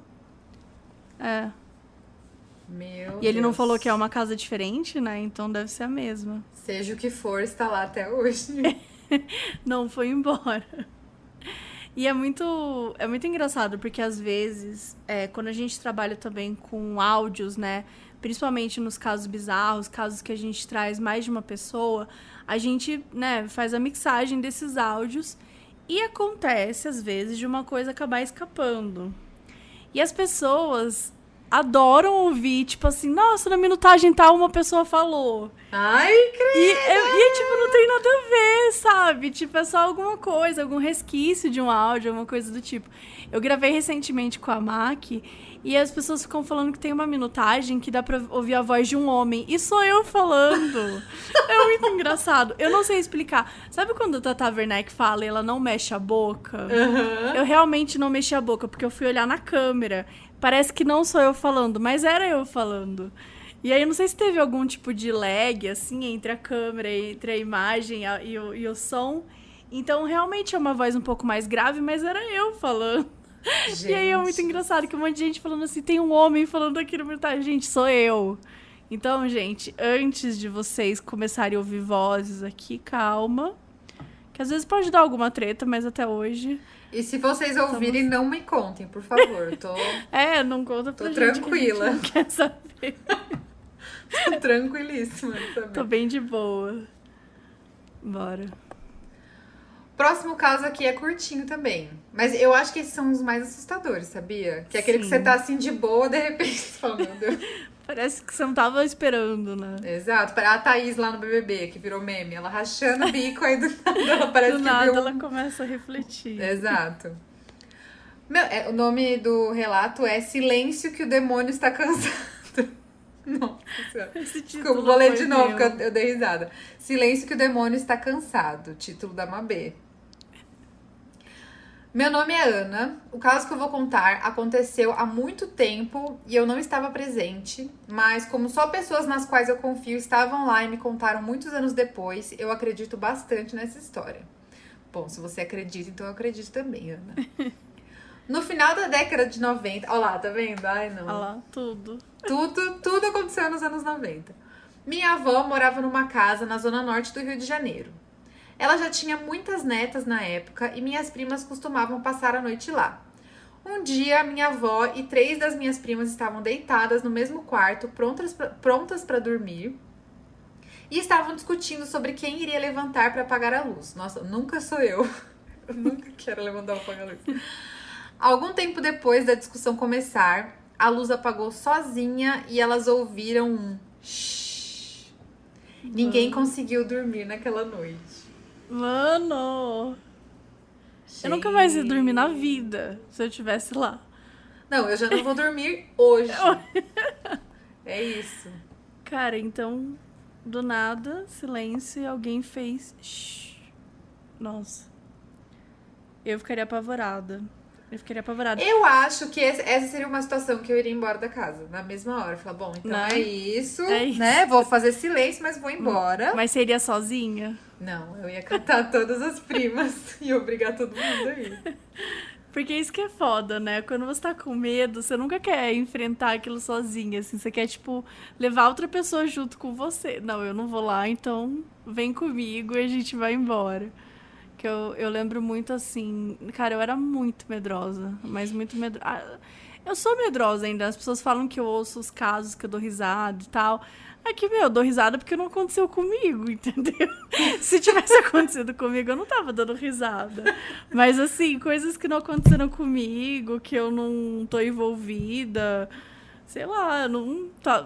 Meu E ele Deus. não falou que é uma casa diferente, né? Então deve ser a mesma. Seja o que for, está lá até hoje. Não foi embora. E é muito engraçado, porque às vezes, quando a gente trabalha também com áudios, né? Principalmente nos casos bizarros, casos que a gente traz mais de uma pessoa, a gente, né, faz a mixagem desses áudios e acontece, às vezes, de uma coisa acabar escapando. E as pessoas adoram ouvir, tipo assim, nossa, na minutagem tal uma pessoa falou. Ai, credo! E tipo, não tem nada a ver, sabe? Tipo, é só alguma coisa, algum resquício de um áudio, alguma coisa do tipo. Eu gravei recentemente com a Mac e as pessoas ficam falando que tem uma minutagem que dá pra ouvir a voz de um homem. E sou eu falando. É muito engraçado. Eu não sei explicar. Sabe quando a Tata Werneck fala e ela não mexe a boca? Uhum. Eu realmente não mexi a boca, porque eu fui olhar na câmera. Parece que não sou eu falando, mas era eu falando. E aí, eu não sei se teve algum tipo de lag, assim, entre a câmera, entre a imagem e o som. Então, realmente é uma voz um pouco mais grave, mas era eu falando. Gente. E aí é muito engraçado que um monte de gente falando assim, tem um homem falando aqui no comentário. Gente, sou eu. Então, gente, antes de vocês começarem a ouvir vozes aqui, calma. Que às vezes pode dar alguma treta, mas até hoje... E se vocês ouvirem, não me contem, por favor. Não conta pra tô gente. Tranquila. Que a gente não quer saber. Tô tranquilíssima também. Tô bem de boa. Bora. Próximo caso aqui é curtinho também. Mas eu acho que esses são os mais assustadores, sabia? Que é aquele que você tá assim de boa, de repente você fala, meu Deus. Parece que você não tava esperando, né? Exato. A Thaís lá no BBB, que virou meme. Ela rachando o bico, aí do nada ela parece do que nada viu... ela começa a refletir. Exato. O nome do relato é Silêncio que o Demônio está cansado. Nossa senhora. Desculpa, vou ler de novo, porque eu dei risada. Silêncio que o Demônio está cansado. Título da Mabê. Meu nome é Ana. O caso que eu vou contar aconteceu há muito tempo e eu não estava presente, mas como só pessoas nas quais eu confio estavam lá e me contaram muitos anos depois, eu acredito bastante nessa história. Bom, se você acredita, então eu acredito também, Ana. No final da década de 90... Olha lá, tá vendo? Ai, não. Olha lá, tudo. Tudo aconteceu nos anos 90. Minha avó morava numa casa na zona norte do Rio de Janeiro. Ela já tinha muitas netas na época e minhas primas costumavam passar a noite lá. Um dia, minha avó e 3 das minhas primas estavam deitadas no mesmo quarto, prontas para dormir, e estavam discutindo sobre quem iria levantar para apagar a luz. Nossa, nunca sou eu. Eu nunca quero levantar para apagar a luz. Algum tempo depois da discussão começar, a luz apagou sozinha e elas ouviram um shhh. Ninguém conseguiu dormir naquela noite. Mano! Eu nunca mais ia dormir na vida se eu estivesse lá. Não, eu já não vou dormir hoje. É isso. Cara, então, do nada, silêncio e alguém fez shhh. Nossa. Eu ficaria apavorada. Eu acho que essa seria uma situação que eu iria embora da casa, na mesma hora. Falar, bom, então Não. é isso, né? Vou fazer silêncio, mas vou embora. Mas seria sozinha? Não, eu ia cantar todas as primas e obrigar todo mundo a ir. Porque isso que é foda, né? Quando você tá com medo, você nunca quer enfrentar aquilo sozinha, assim. Você quer, tipo, levar outra pessoa junto com você. Não, eu não vou lá, então vem comigo e a gente vai embora. Eu lembro muito assim... Cara, eu era muito medrosa, mas muito medrosa. Eu sou medrosa ainda. As pessoas falam que eu ouço os casos, que eu dou risada e tal. É que, eu dou risada porque não aconteceu comigo, entendeu? Se tivesse acontecido comigo, eu não tava dando risada. Mas, assim, coisas que não aconteceram comigo, que eu não tô envolvida, sei lá, não tá.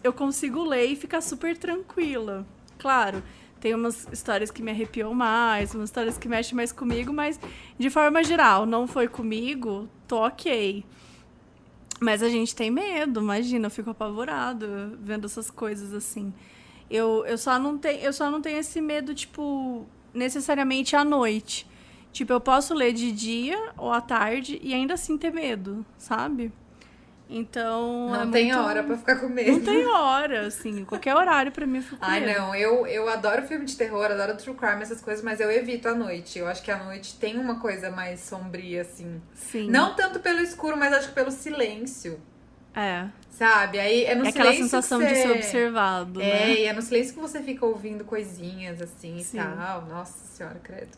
Eu consigo ler e ficar super tranquila. Claro, tem umas histórias que me arrepiam mais, umas histórias que mexem mais comigo, mas, de forma geral, não foi comigo, tô ok. Mas a gente tem medo, imagina, eu fico apavorada vendo essas coisas assim. Eu só não tenho esse medo, tipo, necessariamente à noite. Tipo, eu posso ler de dia ou à tarde e ainda assim ter medo, sabe? Então. Não tem hora pra ficar com medo. Não tem hora, assim. Qualquer horário pra mim eu fico com medo. Ai, não, eu adoro filme de terror, adoro true crime, essas coisas, mas eu evito a noite. Eu acho que a noite tem uma coisa mais sombria, assim. Sim. Não tanto pelo escuro, mas acho que pelo silêncio. É. Sabe? Aí é no silêncio. Aquela sensação de ser observado, né? E é no silêncio que você fica ouvindo coisinhas, assim, Sim. e tal. Nossa senhora, credo.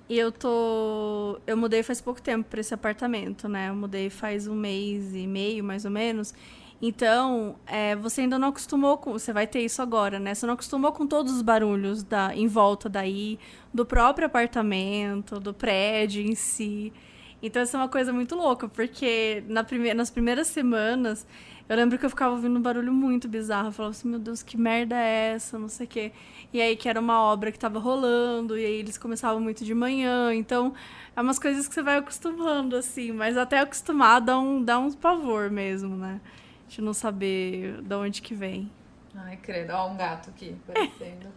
E eu mudei faz pouco tempo pra esse apartamento, né? Eu mudei faz 1 mês e meio, mais ou menos. Então, você ainda não acostumou com... Você vai ter isso agora, né? Você não acostumou com todos os barulhos em volta daí, do próprio apartamento, do prédio em si. Então, isso é uma coisa muito louca, porque nas primeiras semanas, eu lembro que eu ficava ouvindo um barulho muito bizarro. Eu falava assim, meu Deus, que merda é essa? Não sei o quê. E aí, que era uma obra que tava rolando, e aí eles começavam muito de manhã. Então, é umas coisas que você vai acostumando, assim. Mas até acostumar dá um pavor mesmo, né? De não saber de onde que vem. Ai, credo. Ó, um gato aqui, aparecendo.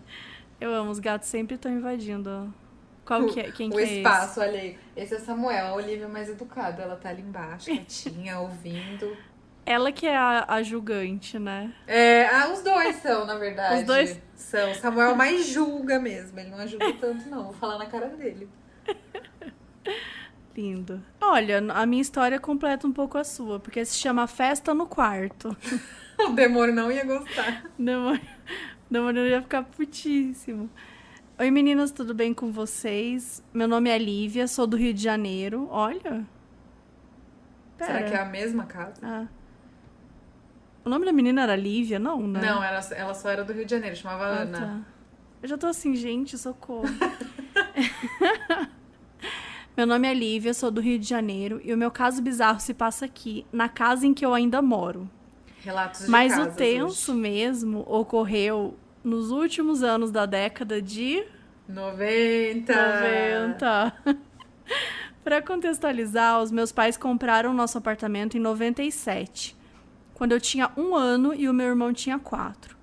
Eu amo, os gatos sempre estão invadindo, ó. Qual que é? Quem que O é espaço alheio. Esse é o Samuel, a Olivia mais educada. Ela tá ali embaixo, quietinha, ouvindo. Ela que é a julgante, né? Os dois são, na verdade. Os dois? São. O Samuel mais julga mesmo. Ele não ajuda tanto, não. Vou falar na cara dele. Lindo. Olha, a minha história completa um pouco a sua, porque se chama Festa no Quarto. O demônio não ia gostar. O demônio ia ficar putíssimo. Oi, meninas, tudo bem com vocês? Meu nome é Lívia, sou do Rio de Janeiro. Olha. Será que é a mesma casa? Ah. O nome da menina era Lívia, não, né? Não, ela só era do Rio de Janeiro, chamava Ana. Tá. Eu já tô assim, gente, socorro. Meu nome é Lívia, sou do Rio de Janeiro e o meu caso bizarro se passa aqui, na casa em que eu ainda moro. Relatos de Mas casas o tenso hoje. mesmo ocorreu nos últimos anos da década de 90. 90. Para contextualizar, os meus pais compraram nosso apartamento em 97, quando eu tinha 1 ano e o meu irmão tinha 4.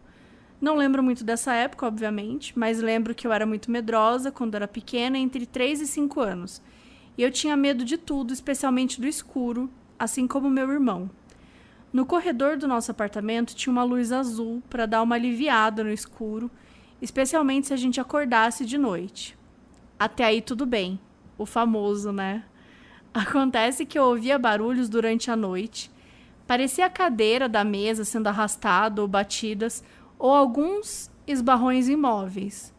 Não lembro muito dessa época, obviamente, mas lembro que eu era muito medrosa quando era pequena, entre 3 e 5 anos. E eu tinha medo de tudo, especialmente do escuro, assim como meu irmão. No corredor do nosso apartamento tinha uma luz azul para dar uma aliviada no escuro, especialmente se a gente acordasse de noite. Até aí tudo bem. O famoso, né? Acontece que eu ouvia barulhos durante a noite. Parecia a cadeira da mesa sendo arrastada ou batidas, ou alguns esbarrões imóveis.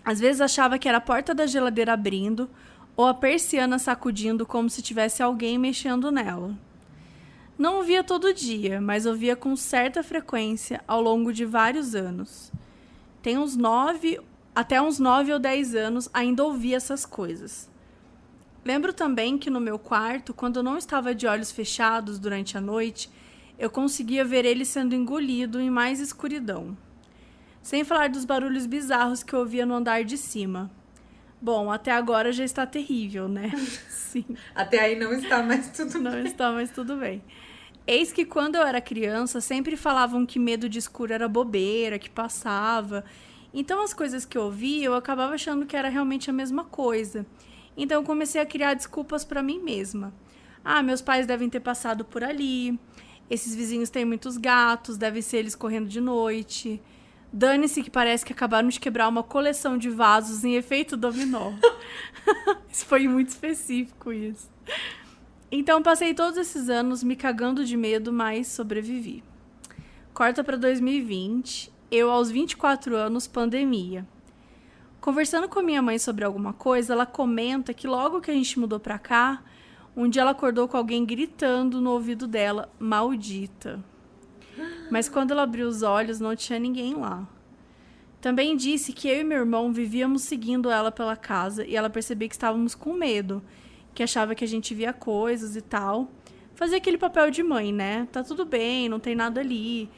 Às vezes achava que era a porta da geladeira abrindo, ou a persiana sacudindo como se tivesse alguém mexendo nela. Não ouvia todo dia, mas ouvia com certa frequência ao longo de vários anos. Até uns 9 ou 10 anos ainda ouvia essas coisas. Lembro também que no meu quarto, quando eu não estava de olhos fechados durante a noite, eu conseguia ver ele sendo engolido em mais escuridão. Sem falar dos barulhos bizarros que eu ouvia no andar de cima. Bom, até agora já está terrível, né? Sim. Até aí não está mais tudo bem. Não está, mas tudo bem. Eis que quando eu era criança, sempre falavam que medo de escuro era bobeira, que passava. Então as coisas que eu ouvia, eu acabava achando que era realmente a mesma coisa. Então eu comecei a criar desculpas para mim mesma. Ah, meus pais devem ter passado por ali. Esses vizinhos têm muitos gatos, deve ser eles correndo de noite. Dane-se que parece que acabaram de quebrar uma coleção de vasos em efeito dominó. Isso foi muito específico, isso. Então passei todos esses anos me cagando de medo, mas sobrevivi. Corta para 2020, eu aos 24 anos, pandemia. Conversando com minha mãe sobre alguma coisa, ela comenta que logo que a gente mudou para cá, Um dia ela acordou com alguém gritando no ouvido dela, maldita. Mas quando ela abriu os olhos, não tinha ninguém lá. Também disse que eu e meu irmão vivíamos seguindo ela pela casa e ela percebia que estávamos com medo, que achava que a gente via coisas e tal. Fazia aquele papel de mãe, né? Tá tudo bem, não tem nada ali.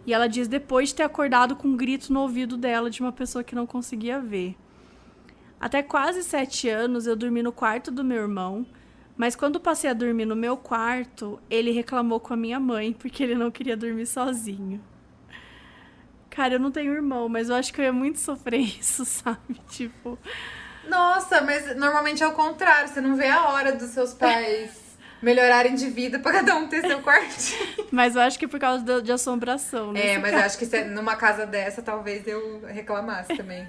E ela diz depois de ter acordado com um grito no ouvido dela de uma pessoa que não conseguia ver. Até quase 7 anos eu dormi no quarto do meu irmão, mas quando passei a dormir no meu quarto, ele reclamou com a minha mãe porque ele não queria dormir sozinho. Cara, eu não tenho irmão, mas eu acho que eu ia muito sofrer isso, sabe? Tipo... Nossa, mas normalmente é o contrário. Você não vê a hora dos seus pais melhorarem de vida pra cada um ter seu quartinho. Mas eu acho que é por causa de assombração, né? Mas eu acho que numa casa dessa, talvez eu reclamasse também.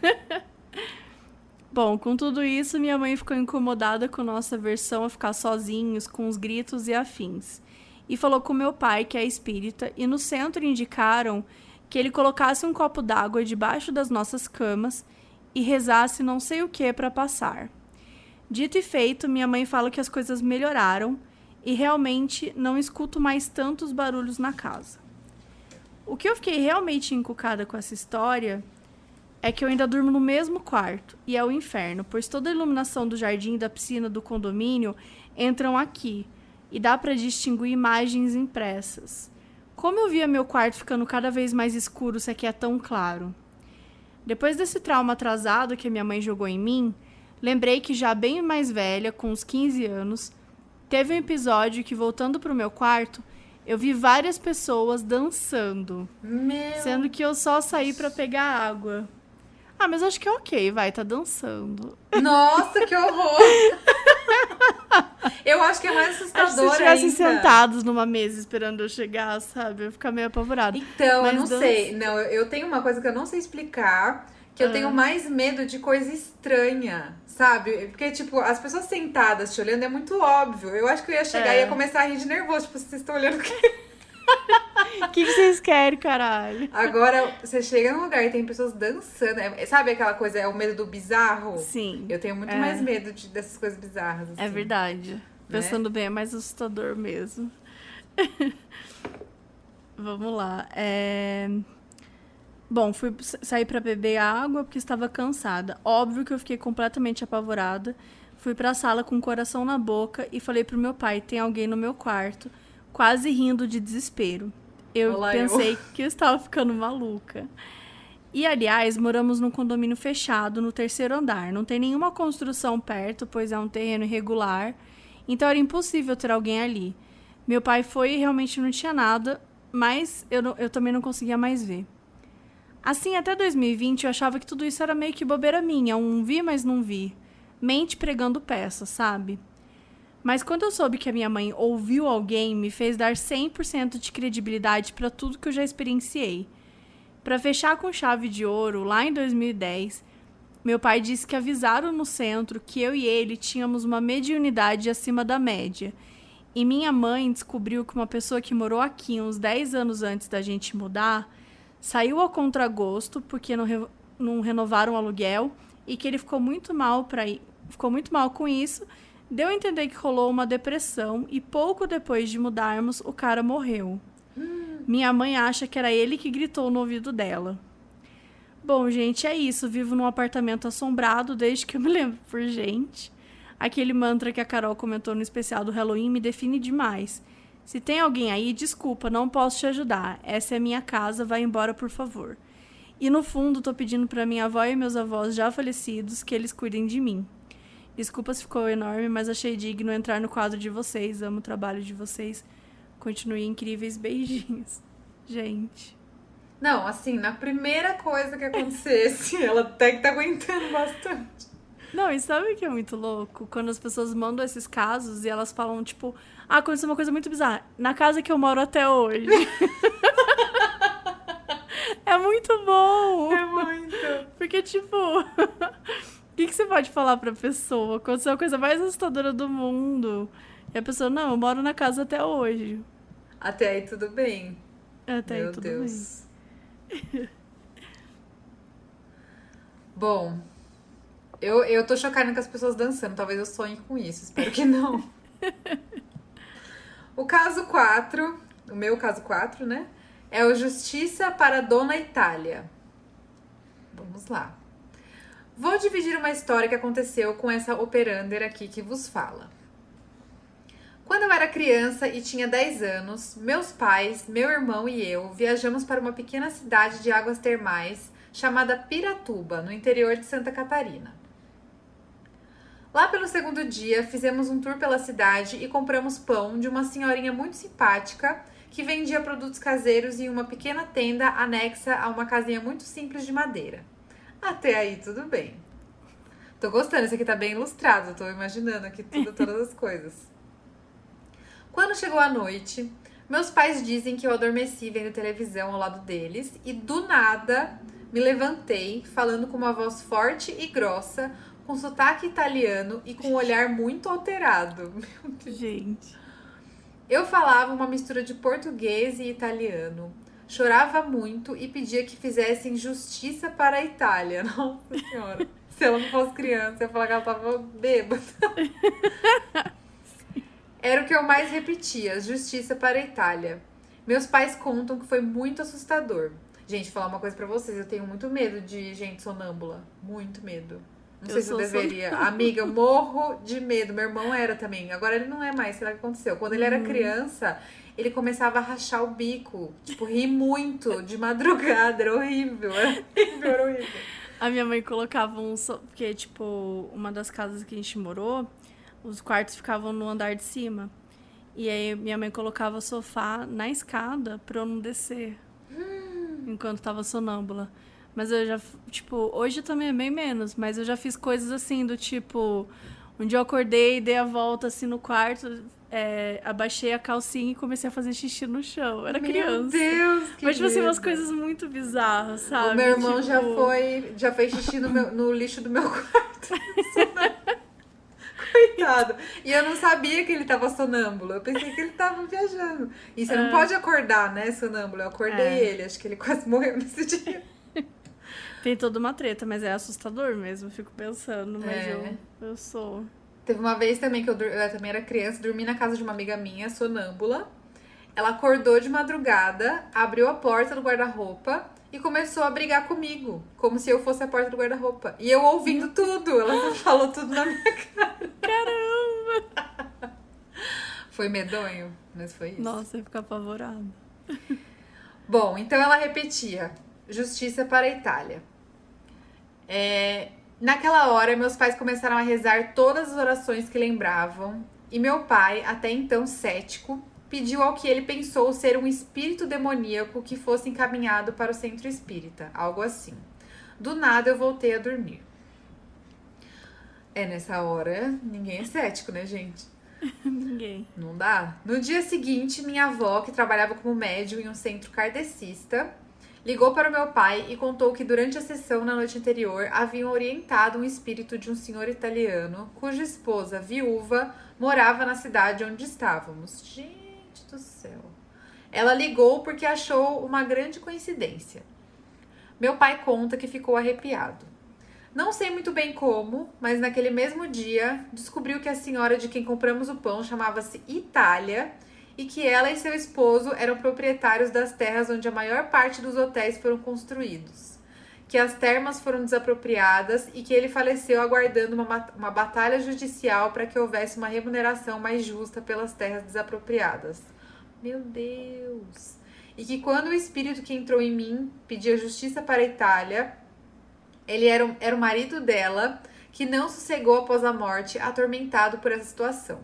Bom, com tudo isso, minha mãe ficou incomodada com nossa versão a ficar sozinhos, com os gritos e afins. E falou com meu pai, que é espírita, e no centro indicaram que ele colocasse um copo d'água debaixo das nossas camas e rezasse não sei o que para passar. Dito e feito, minha mãe fala que as coisas melhoraram e realmente não escuto mais tantos barulhos na casa. O que eu fiquei realmente encucada com essa história é que eu ainda durmo no mesmo quarto e é o inferno, pois toda a iluminação do jardim e da piscina do condomínio entram aqui e dá para distinguir imagens impressas. Como eu via meu quarto ficando cada vez mais escuro se aqui é tão claro? Depois desse trauma atrasado que minha mãe jogou em mim, lembrei que já bem mais velha, com uns 15 anos, teve um episódio que, voltando pro meu quarto, eu vi várias pessoas dançando. Sendo que eu só saí pra pegar água. Ah, mas acho que é ok, vai, tá dançando. Nossa, que horror! Eu acho que é mais assustador acho que se estivessem ainda. sentados numa mesa esperando eu chegar, sabe? Eu ia ficar meio apavorada. Então, eu não sei. Não, eu tenho uma coisa que eu não sei explicar, que eu tenho mais medo de coisa estranha, sabe? Porque, tipo, as pessoas sentadas te olhando é muito óbvio. Eu acho que eu ia chegar e ia começar a rir de nervoso. Tipo, vocês estão olhando o quê? O que vocês querem, caralho? Agora, você chega num lugar e tem pessoas dançando. Sabe aquela coisa, é o medo do bizarro? Sim. Eu tenho muito mais medo dessas coisas bizarras. Assim, é verdade. Pensando bem, é mais assustador mesmo. Vamos lá. Bom, fui sair pra beber água porque estava cansada. Óbvio que eu fiquei completamente apavorada. Fui pra sala com o coração na boca e falei pro meu pai, tem alguém no meu quarto, quase rindo de desespero. Eu pensei que eu estava ficando maluca. E, aliás, moramos num condomínio fechado, no 3º andar. Não tem nenhuma construção perto, pois é um terreno irregular. Então, era impossível ter alguém ali. Meu pai foi e realmente não tinha nada, mas eu também não conseguia mais ver. Assim, até 2020, eu achava que tudo isso era meio que bobeira minha. Um vi, mas não vi. Mente pregando peça, sabe? Mas quando eu soube que a minha mãe ouviu alguém, me fez dar 100% de credibilidade para tudo que eu já experienciei. Para fechar com chave de ouro, lá em 2010, meu pai disse que avisaram no centro que eu e ele tínhamos uma mediunidade acima da média. E minha mãe descobriu que uma pessoa que morou aqui uns 10 anos antes da gente mudar saiu ao contragosto porque não renovaram o aluguel e que ele ficou muito mal com isso. Deu a entender que rolou uma depressão e pouco depois de mudarmos, o cara morreu. Minha mãe acha que era ele que gritou no ouvido dela. Bom, gente, é isso. Vivo num apartamento assombrado desde que eu me lembro por gente. Aquele mantra que a Carol comentou no especial do Halloween me define demais. Se tem alguém aí, desculpa, não posso te ajudar. Essa é a minha casa, vai embora, por favor. E no fundo, tô pedindo pra minha avó e meus avós já falecidos que eles cuidem de mim. Desculpa se ficou enorme, mas achei digno entrar no quadro de vocês. Amo o trabalho de vocês. Continue incríveis. Beijinhos. Gente. Não, assim, na primeira coisa que acontecesse, ela até que tá aguentando bastante. Não, e sabe o que é muito louco? Quando as pessoas mandam esses casos e elas falam, tipo... Ah, aconteceu uma coisa muito bizarra. Na casa que eu moro até hoje. É muito bom. É muito. Porque, tipo... O que você pode falar pra pessoa? Aconteceu a coisa mais assustadora do mundo. E a pessoa, não, eu moro na casa até hoje. Até aí tudo bem. Até aí Meu tudo Deus. bem. Bom, eu tô chocada com as pessoas dançando. Talvez eu sonhe com isso. Espero que não. O caso 4, o meu caso 4, né? É o Justiça para Dona Itália. Vamos lá. Vou dividir uma história que aconteceu com essa operander aqui que vos fala. Quando eu era criança e tinha 10 anos, meus pais, meu irmão e eu viajamos para uma pequena cidade de águas termais chamada Piratuba, no interior de Santa Catarina. Lá pelo segundo dia, fizemos um tour pela cidade e compramos pão de uma senhorinha muito simpática que vendia produtos caseiros em uma pequena tenda anexa a uma casinha muito simples de madeira. Até aí, tudo bem. Tô gostando, esse aqui tá bem ilustrado, tô imaginando aqui todas as coisas. Quando chegou a noite, meus pais dizem que eu adormeci vendo televisão ao lado deles e do nada me levantei falando com uma voz forte e grossa, com sotaque italiano e com um olhar muito alterado. Meu Deus. Gente. Eu falava uma mistura de português e italiano. Chorava muito e pedia que fizessem justiça para a Itália. Nossa Senhora. Se ela não fosse criança, eu ia falar que ela tava bêbada. Era o que eu mais repetia, justiça para a Itália. Meus pais contam que foi muito assustador. Gente, vou falar uma coisa pra vocês, eu tenho muito medo de gente sonâmbula. Muito medo. Não sei se eu deveria. Amiga, eu morro de medo. Meu irmão era também. Agora ele não é mais. Sei lá o que aconteceu. Quando ele era criança, ele começava a rachar o bico. Tipo, rir muito de madrugada. Era horrível. Era horrível. A minha mãe colocava porque, tipo, uma das casas que a gente morou, os quartos ficavam no andar de cima. E aí minha mãe colocava o sofá na escada pra eu não descer. Enquanto tava sonâmbula. Mas eu já, tipo, hoje também é bem menos, mas eu já fiz coisas assim, do tipo, um dia eu acordei, dei a volta assim no quarto, abaixei a calcinha e comecei a fazer xixi no chão. Era criança. Meu Deus, que Mas, tipo assim, umas medo. coisas muito bizarras, sabe? O meu irmão tipo... já fez xixi no lixo do meu quarto. Coitado. E eu não sabia que ele tava sonâmbulo. Eu pensei que ele tava viajando. E você não pode acordar, né, sonâmbulo? Eu acordei ele. Acho que ele quase morreu nesse dia. Tem toda uma treta, mas é assustador mesmo. Eu fico pensando, mas eu sou... Teve uma vez também que eu também era criança, dormi na casa de uma amiga minha, sonâmbula. Ela acordou de madrugada, abriu a porta do guarda-roupa e começou a brigar comigo, como se eu fosse a porta do guarda-roupa. E eu ouvindo tudo, ela falou tudo na minha cara. Caramba! Foi medonho, mas foi isso. Nossa, eu ia ficar apavorada. Bom, então ela repetia, justiça para a Itália. Naquela hora, meus pais começaram a rezar todas as orações que lembravam e meu pai, até então cético, pediu ao que ele pensou ser um espírito demoníaco que fosse encaminhado para o centro espírita, algo assim. Do nada eu voltei a dormir. Nessa hora, ninguém é cético, né, gente? Ninguém. Não dá? No dia seguinte, minha avó, que trabalhava como médium em um centro kardecista, ligou para o meu pai e contou que durante a sessão na noite anterior haviam orientado um espírito de um senhor italiano cuja esposa, viúva, morava na cidade onde estávamos. Gente do céu. Ela ligou porque achou uma grande coincidência. Meu pai conta que ficou arrepiado. Não sei muito bem como, mas naquele mesmo dia descobriu que a senhora de quem compramos o pão chamava-se Itália e que ela e seu esposo eram proprietários das terras onde a maior parte dos hotéis foram construídos, que as termas foram desapropriadas e que ele faleceu aguardando uma batalha judicial para que houvesse uma remuneração mais justa pelas terras desapropriadas. Meu Deus! E que quando o espírito que entrou em mim pedia justiça para a Itália, ele era o marido dela, que não sossegou após a morte, atormentado por essa situação.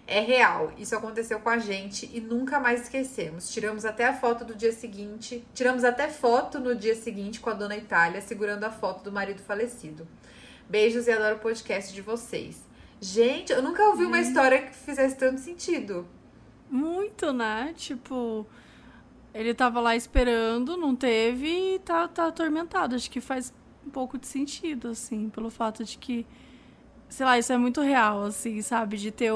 É real, isso aconteceu com a gente e nunca mais esquecemos. Tiramos até foto no dia seguinte com a dona Itália, segurando a foto do marido falecido. Beijos e adoro o podcast de vocês. Gente, eu nunca ouvi uma história que fizesse tanto sentido. Muito, né? Tipo, ele tava lá esperando, não teve e tá atormentado. Acho que faz um pouco de sentido, assim, pelo fato de que, sei lá, isso é muito real, assim, sabe? De ter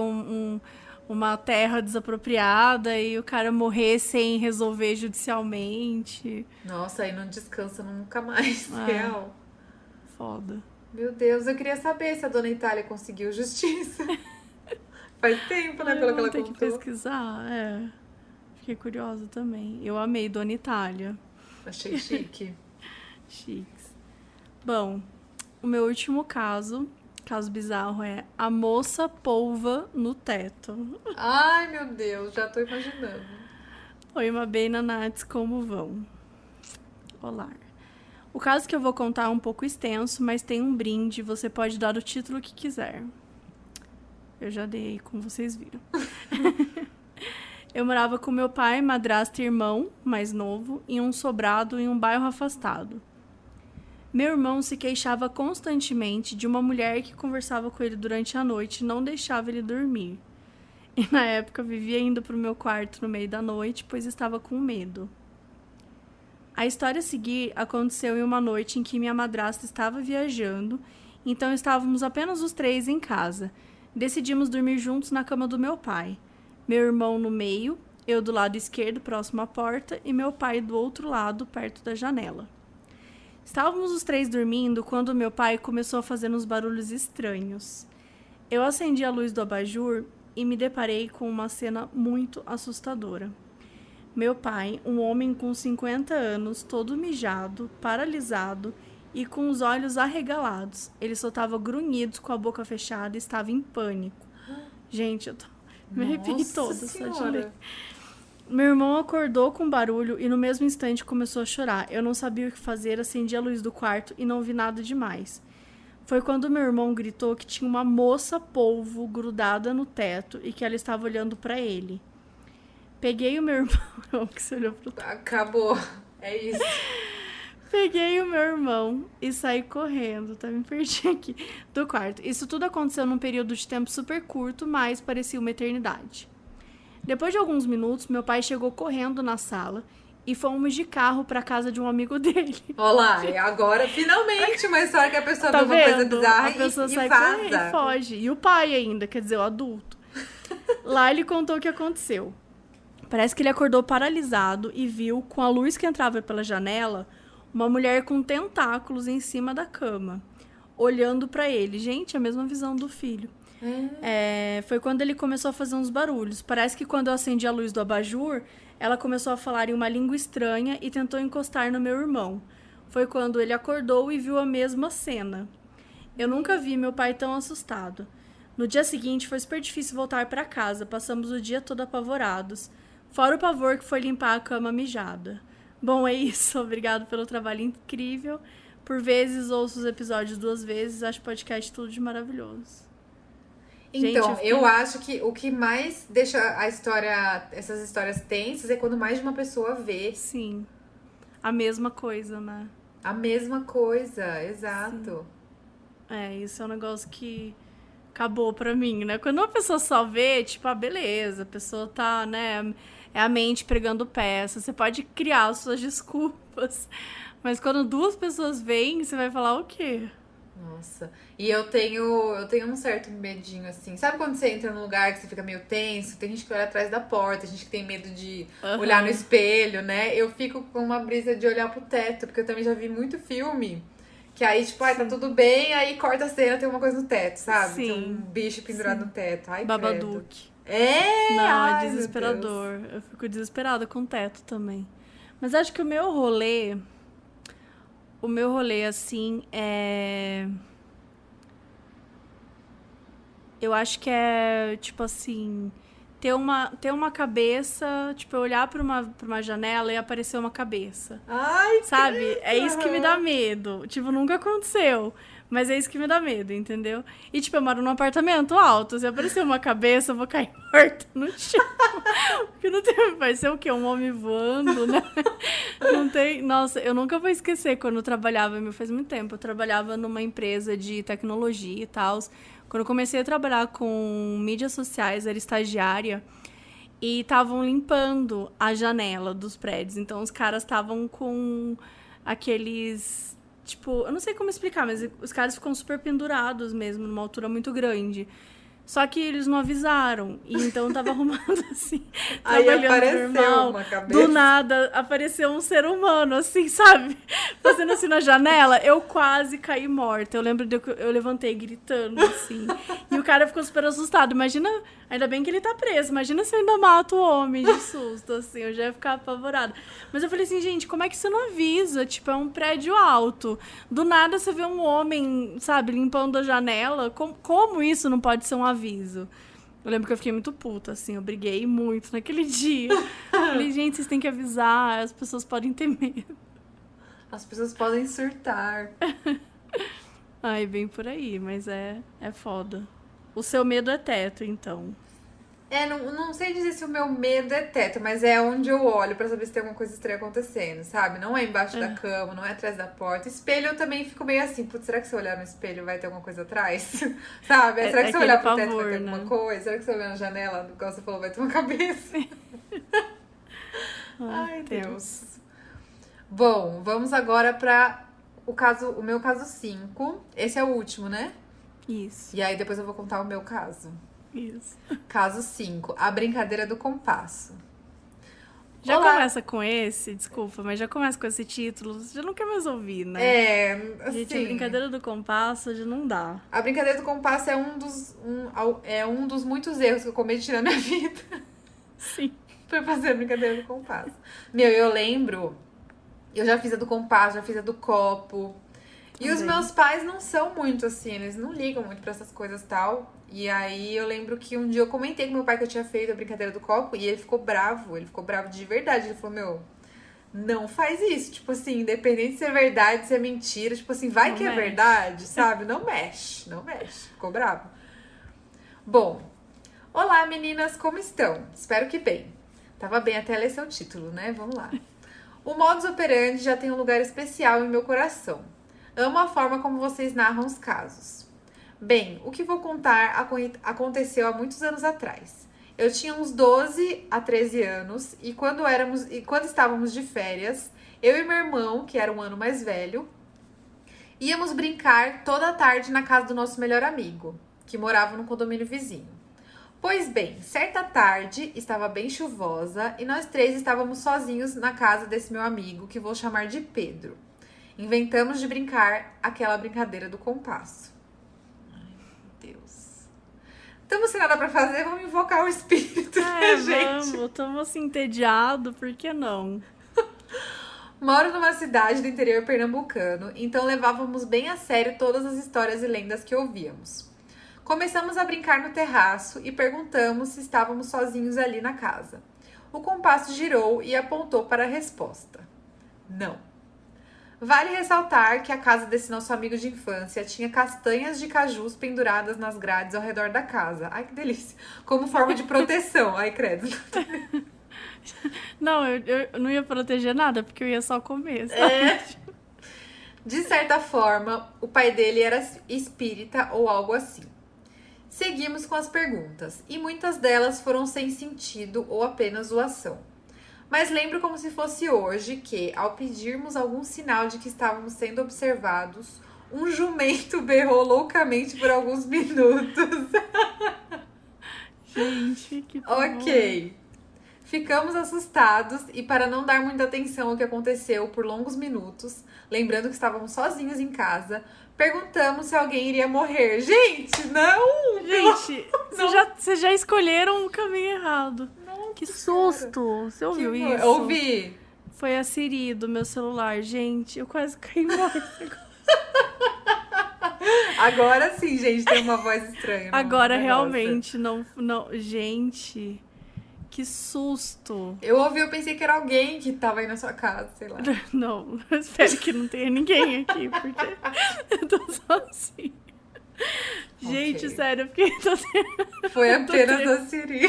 uma terra desapropriada e o cara morrer sem resolver judicialmente. Nossa, aí não descansa nunca mais, real. Foda. Meu Deus, eu queria saber se a dona Itália conseguiu justiça. Faz tempo, né, pelo que ela Vou ter que contou. pesquisar, Fiquei curiosa também. Eu amei Dona Itália. Achei chique. Chiques. Bom, o meu último caso bizarro, é a moça polva no teto. Ai, meu Deus, já tô imaginando. Oi, Mabê e Nanates, como vão? Olá. O caso que eu vou contar é um pouco extenso, mas tem um brinde, você pode dar o título que quiser. Eu já dei, como vocês viram. Eu morava com meu pai, madrasta e irmão, mais novo, em um sobrado em um bairro afastado. Meu irmão se queixava constantemente de uma mulher que conversava com ele durante a noite e não deixava ele dormir. E na época vivia indo pro meu quarto no meio da noite, pois estava com medo. A história a seguir aconteceu em uma noite em que minha madrasta estava viajando, então estávamos apenas os 3 em casa. Decidimos dormir juntos na cama do meu pai. Meu irmão no meio, eu do lado esquerdo, próximo à porta, e meu pai do outro lado, perto da janela. Estávamos os 3 dormindo quando meu pai começou a fazer uns barulhos estranhos. Eu acendi a luz do abajur e me deparei com uma cena muito assustadora. Meu pai, um homem com 50 anos, todo mijado, paralisado e com os olhos arregalados. Ele soltava grunhidos com a boca fechada e estava em pânico. Gente, me arrepiei toda só de ler. Meu irmão acordou com barulho e no mesmo instante começou a chorar. Eu não sabia o que fazer, acendi a luz do quarto e não vi nada demais. Foi quando meu irmão gritou que tinha uma moça polvo grudada no teto e que ela estava olhando para ele. Peguei o meu irmão... que você olhou pro teto. Acabou. É isso. Peguei o meu irmão e saí correndo, me perdi aqui, do quarto. Isso tudo aconteceu num período de tempo super curto, mas parecia uma eternidade. Depois de alguns minutos, meu pai chegou correndo na sala e fomos de carro para casa de um amigo dele. Olá, agora finalmente uma história que a pessoa Tá vê uma coisa vendo? bizarra A pessoa sai vaza. correndo e foge. E o pai ainda, quer dizer, o adulto. Lá ele contou o que aconteceu. Parece que ele acordou paralisado e viu, com a luz que entrava pela janela, uma mulher com tentáculos em cima da cama, olhando para ele. Gente, a mesma visão do filho. Foi quando ele começou a fazer uns barulhos. Parece que quando eu acendi a luz do abajur, ela começou a falar em uma língua estranha e tentou encostar no meu irmão. Foi quando ele acordou e viu a mesma cena. Eu nunca vi meu pai tão assustado. No dia seguinte, foi super difícil voltar para casa. Passamos o dia todo apavorados. Fora o pavor que foi limpar a cama mijada. Bom, é isso. Obrigado pelo trabalho incrível. Por vezes ouço os episódios 2 vezes. Acho o podcast tudo de maravilhoso. Então, gente, eu acho que o que mais deixa essas histórias tensas é quando mais de uma pessoa vê. Sim. A mesma coisa, né? A mesma coisa, exato. Sim. Isso é um negócio que acabou pra mim, né? Quando uma pessoa só vê, tipo, beleza, a pessoa tá, né? É a mente pregando peça. Você pode criar as suas desculpas. Mas quando 2 pessoas veem, você vai falar o quê? Nossa, e eu tenho um certo medinho, assim. Sabe quando você entra num lugar que você fica meio tenso? Tem gente que olha atrás da porta, tem gente que tem medo de olhar no espelho, né? Eu fico com uma brisa de olhar pro teto, porque eu também já vi muito filme que aí, tipo, tá tudo bem, aí corta a cena, tem uma coisa no teto, sabe? Sim. Tem um bicho pendurado no teto. Ai, Babadook. Não, é desesperador. Eu fico desesperada com o teto também. Mas acho que o meu rolê, assim, eu acho que é, tipo assim, ter uma cabeça, tipo, eu olhar pra uma janela e aparecer uma cabeça. Ai, sabe? É isso que me dá medo. Tipo, nunca aconteceu. Mas é isso que me dá medo, entendeu? E, tipo, eu moro num apartamento alto. Se aparecer uma cabeça, eu vou cair morta no chão. Porque não tem... Vai ser o quê? Um homem voando, né? Não tem... Nossa, eu nunca vou esquecer quando eu trabalhava... Faz muito tempo. Eu trabalhava numa empresa de tecnologia e tal. Quando eu comecei a trabalhar com mídias sociais, era estagiária. E estavam limpando a janela dos prédios. Então, os caras estavam com aqueles... Tipo, eu não sei como explicar, mas os caras ficam super pendurados mesmo, numa altura muito grande. Só que eles não avisaram. E então eu tava arrumando assim, Aí trabalhando apareceu normal. uma cabeça. Do nada apareceu um ser humano, assim, sabe? Fazendo assim na janela. Eu quase caí morta. Eu lembro de eu levantei gritando, assim. E o cara ficou super assustado. Imagina, ainda bem que ele tá preso. Imagina se eu ainda mato o homem de susto, assim. Eu já ia ficar apavorada. Mas eu falei assim, gente, como é que você não avisa? Tipo, é um prédio alto. Do nada você vê um homem, sabe, limpando a janela. Como isso não pode ser um aviso? Eu lembro que eu fiquei muito puta, assim. Eu briguei muito naquele dia. Falei, gente, vocês têm que avisar. As pessoas podem ter medo. As pessoas podem surtar. Ai, bem por aí. Mas é foda. O seu medo é teto, então. Não sei dizer se o meu medo é teto, mas é onde eu olho pra saber se tem alguma coisa estranha acontecendo, sabe? Não é embaixo da cama, não é atrás da porta. Espelho eu também fico meio assim, putz, será que se eu olhar no espelho vai ter alguma coisa atrás? Sabe? Será que se eu olhar pro teto vai ter alguma coisa? Será que se eu olhar na janela, igual você falou, vai ter uma cabeça? Ai, Deus. Bom, vamos agora pra o meu caso 5. Esse é o último, né? Isso. E aí depois eu vou contar o meu caso. Isso. Caso 5, a brincadeira do compasso. Já Olá. começa com esse, desculpa, mas já começa com esse título, você já não quer mais ouvir, né? Assim, Gente, a brincadeira do compasso já não dá. A brincadeira do compasso é um dos muitos erros que eu cometi na minha vida. Sim. Foi fazer a brincadeira do compasso. Meu, eu lembro, eu já fiz a do compasso, já fiz a do copo. E os meus pais não são muito assim, eles não ligam muito pra essas coisas e tal. E aí eu lembro que um dia eu comentei com meu pai que eu tinha feito a brincadeira do copo e ele ficou bravo de verdade. Ele falou, meu, não faz isso. Tipo assim, independente de ser verdade, se é mentira, tipo assim, vai não que mexe. É verdade, sabe? Não mexe, não mexe. Ficou bravo. Bom, olá meninas, como estão? Espero que bem. Tava bem até ler seu título, né? Vamos lá. O modus operandi já tem um lugar especial em meu coração. Amo a forma como vocês narram os casos. Bem, o que vou contar aconteceu há muitos anos atrás. Eu tinha uns 12 a 13 anos e quando estávamos de férias, eu e meu irmão, que era um ano mais velho, íamos brincar toda a tarde na casa do nosso melhor amigo, que morava no condomínio vizinho. Pois bem, certa tarde estava bem chuvosa e nós três estávamos sozinhos na casa desse meu amigo, que vou chamar de Pedro. Inventamos de brincar aquela brincadeira do compasso. Ai, meu Deus. Estamos sem nada pra fazer, vamos invocar o espírito, né, gente? Vamos, estamos assim entediados, por que não? Moro numa cidade do interior pernambucano, então levávamos bem a sério todas as histórias e lendas que ouvíamos. Começamos a brincar no terraço e perguntamos se estávamos sozinhos ali na casa. O compasso girou e apontou para a resposta. Não. Vale ressaltar que a casa desse nosso amigo de infância tinha castanhas de cajus penduradas nas grades ao redor da casa. Ai, que delícia! Como forma de proteção. Ai, credo. Não, eu não ia proteger nada, porque eu ia só comer, sabe? De certa forma, o pai dele era espírita ou algo assim. Seguimos com as perguntas, e muitas delas foram sem sentido ou apenas zoação. Mas lembro como se fosse hoje que, ao pedirmos algum sinal de que estávamos sendo observados, um jumento berrou loucamente por alguns minutos. Gente, que Ok. Ficamos assustados e, para não dar muita atenção ao que aconteceu por longos minutos, lembrando que estávamos sozinhos em casa, perguntamos se alguém iria morrer. Gente, não! Gente, vocês já escolheram o caminho errado. Que susto! Você ouviu isso? Ouvi. Foi a Siri do meu celular. Gente, eu quase caí morta. Agora sim, gente, tem uma voz estranha. Agora realmente não. Gente, que susto! Eu ouvi, eu pensei que era alguém que tava aí na sua casa, sei lá. Não, eu espero que não tenha ninguém aqui, porque eu tô sozinha. Gente, Ok. sério, eu fiquei. Foi apenas a Siri.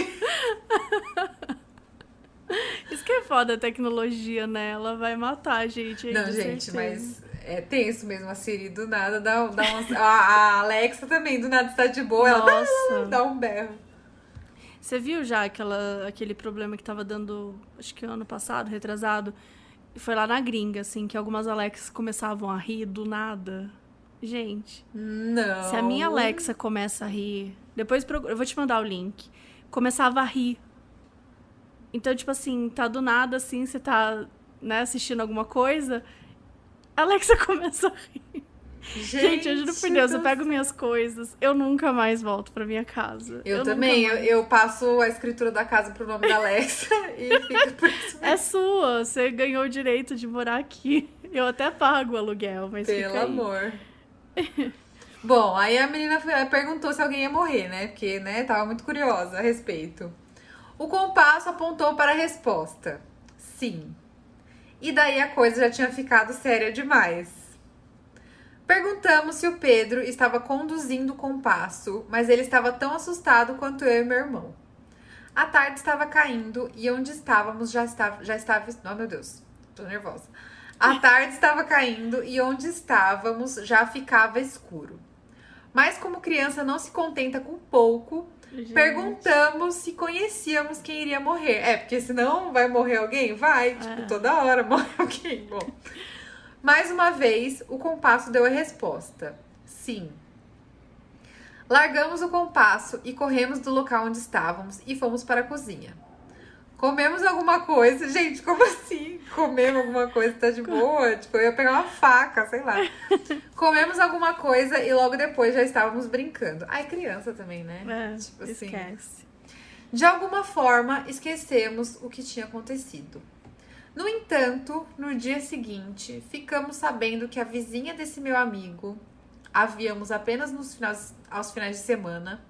Isso que é foda a tecnologia, né? Ela vai matar a gente aí. Não, de gente, certeza. mas é tenso mesmo. A Siri do nada dá umas. A Alexa também do nada está de boa. Nossa. Ela dá um berro. Você viu já aquele problema que tava dando, acho que ano passado, retrasado? E foi lá na gringa, assim, que algumas Alexas começavam a rir do nada. Gente, Não. se a minha Alexa começa a rir, Depois eu vou te mandar o link. Começava a rir. Então, tipo assim, tá do nada, assim, você tá, né, assistindo alguma coisa, a Alexa começa a rir. Gente, eu juro por Deus, eu pego minhas coisas, eu nunca mais volto pra minha casa. Eu também, eu passo a escritura da casa pro nome da Alexa e fico por isso mesmo. É sua, você ganhou o direito de morar aqui. Eu até pago o aluguel, mas Pelo fica aí. amor. Bom, aí a menina perguntou se alguém ia morrer, né? Porque, né, tava muito curiosa a respeito. O compasso apontou para a resposta. Sim. E daí a coisa já tinha ficado séria demais. Perguntamos se o Pedro estava conduzindo o compasso, mas ele estava tão assustado quanto eu e meu irmão. A tarde estava caindo e onde estávamos já estava... Oh, meu Deus, tô nervosa. A tarde estava caindo e onde estávamos já ficava escuro. Mas como criança não se contenta com pouco, perguntamos se conhecíamos quem iria morrer. Porque senão vai morrer alguém? Vai, tipo, toda hora morre alguém. Bom... Mais uma vez, o compasso deu a resposta. Sim. Largamos o compasso e corremos do local onde estávamos e fomos para a cozinha. Comemos alguma coisa. Gente, como assim? Comemos alguma coisa, tá de boa? Tipo, eu ia pegar uma faca, sei lá. Comemos alguma coisa e logo depois já estávamos brincando. Ai, criança também, né? Tipo assim. Esquece. De alguma forma, esquecemos o que tinha acontecido. No entanto, no dia seguinte, ficamos sabendo que a vizinha desse meu amigo, havíamos apenas aos finais de semana,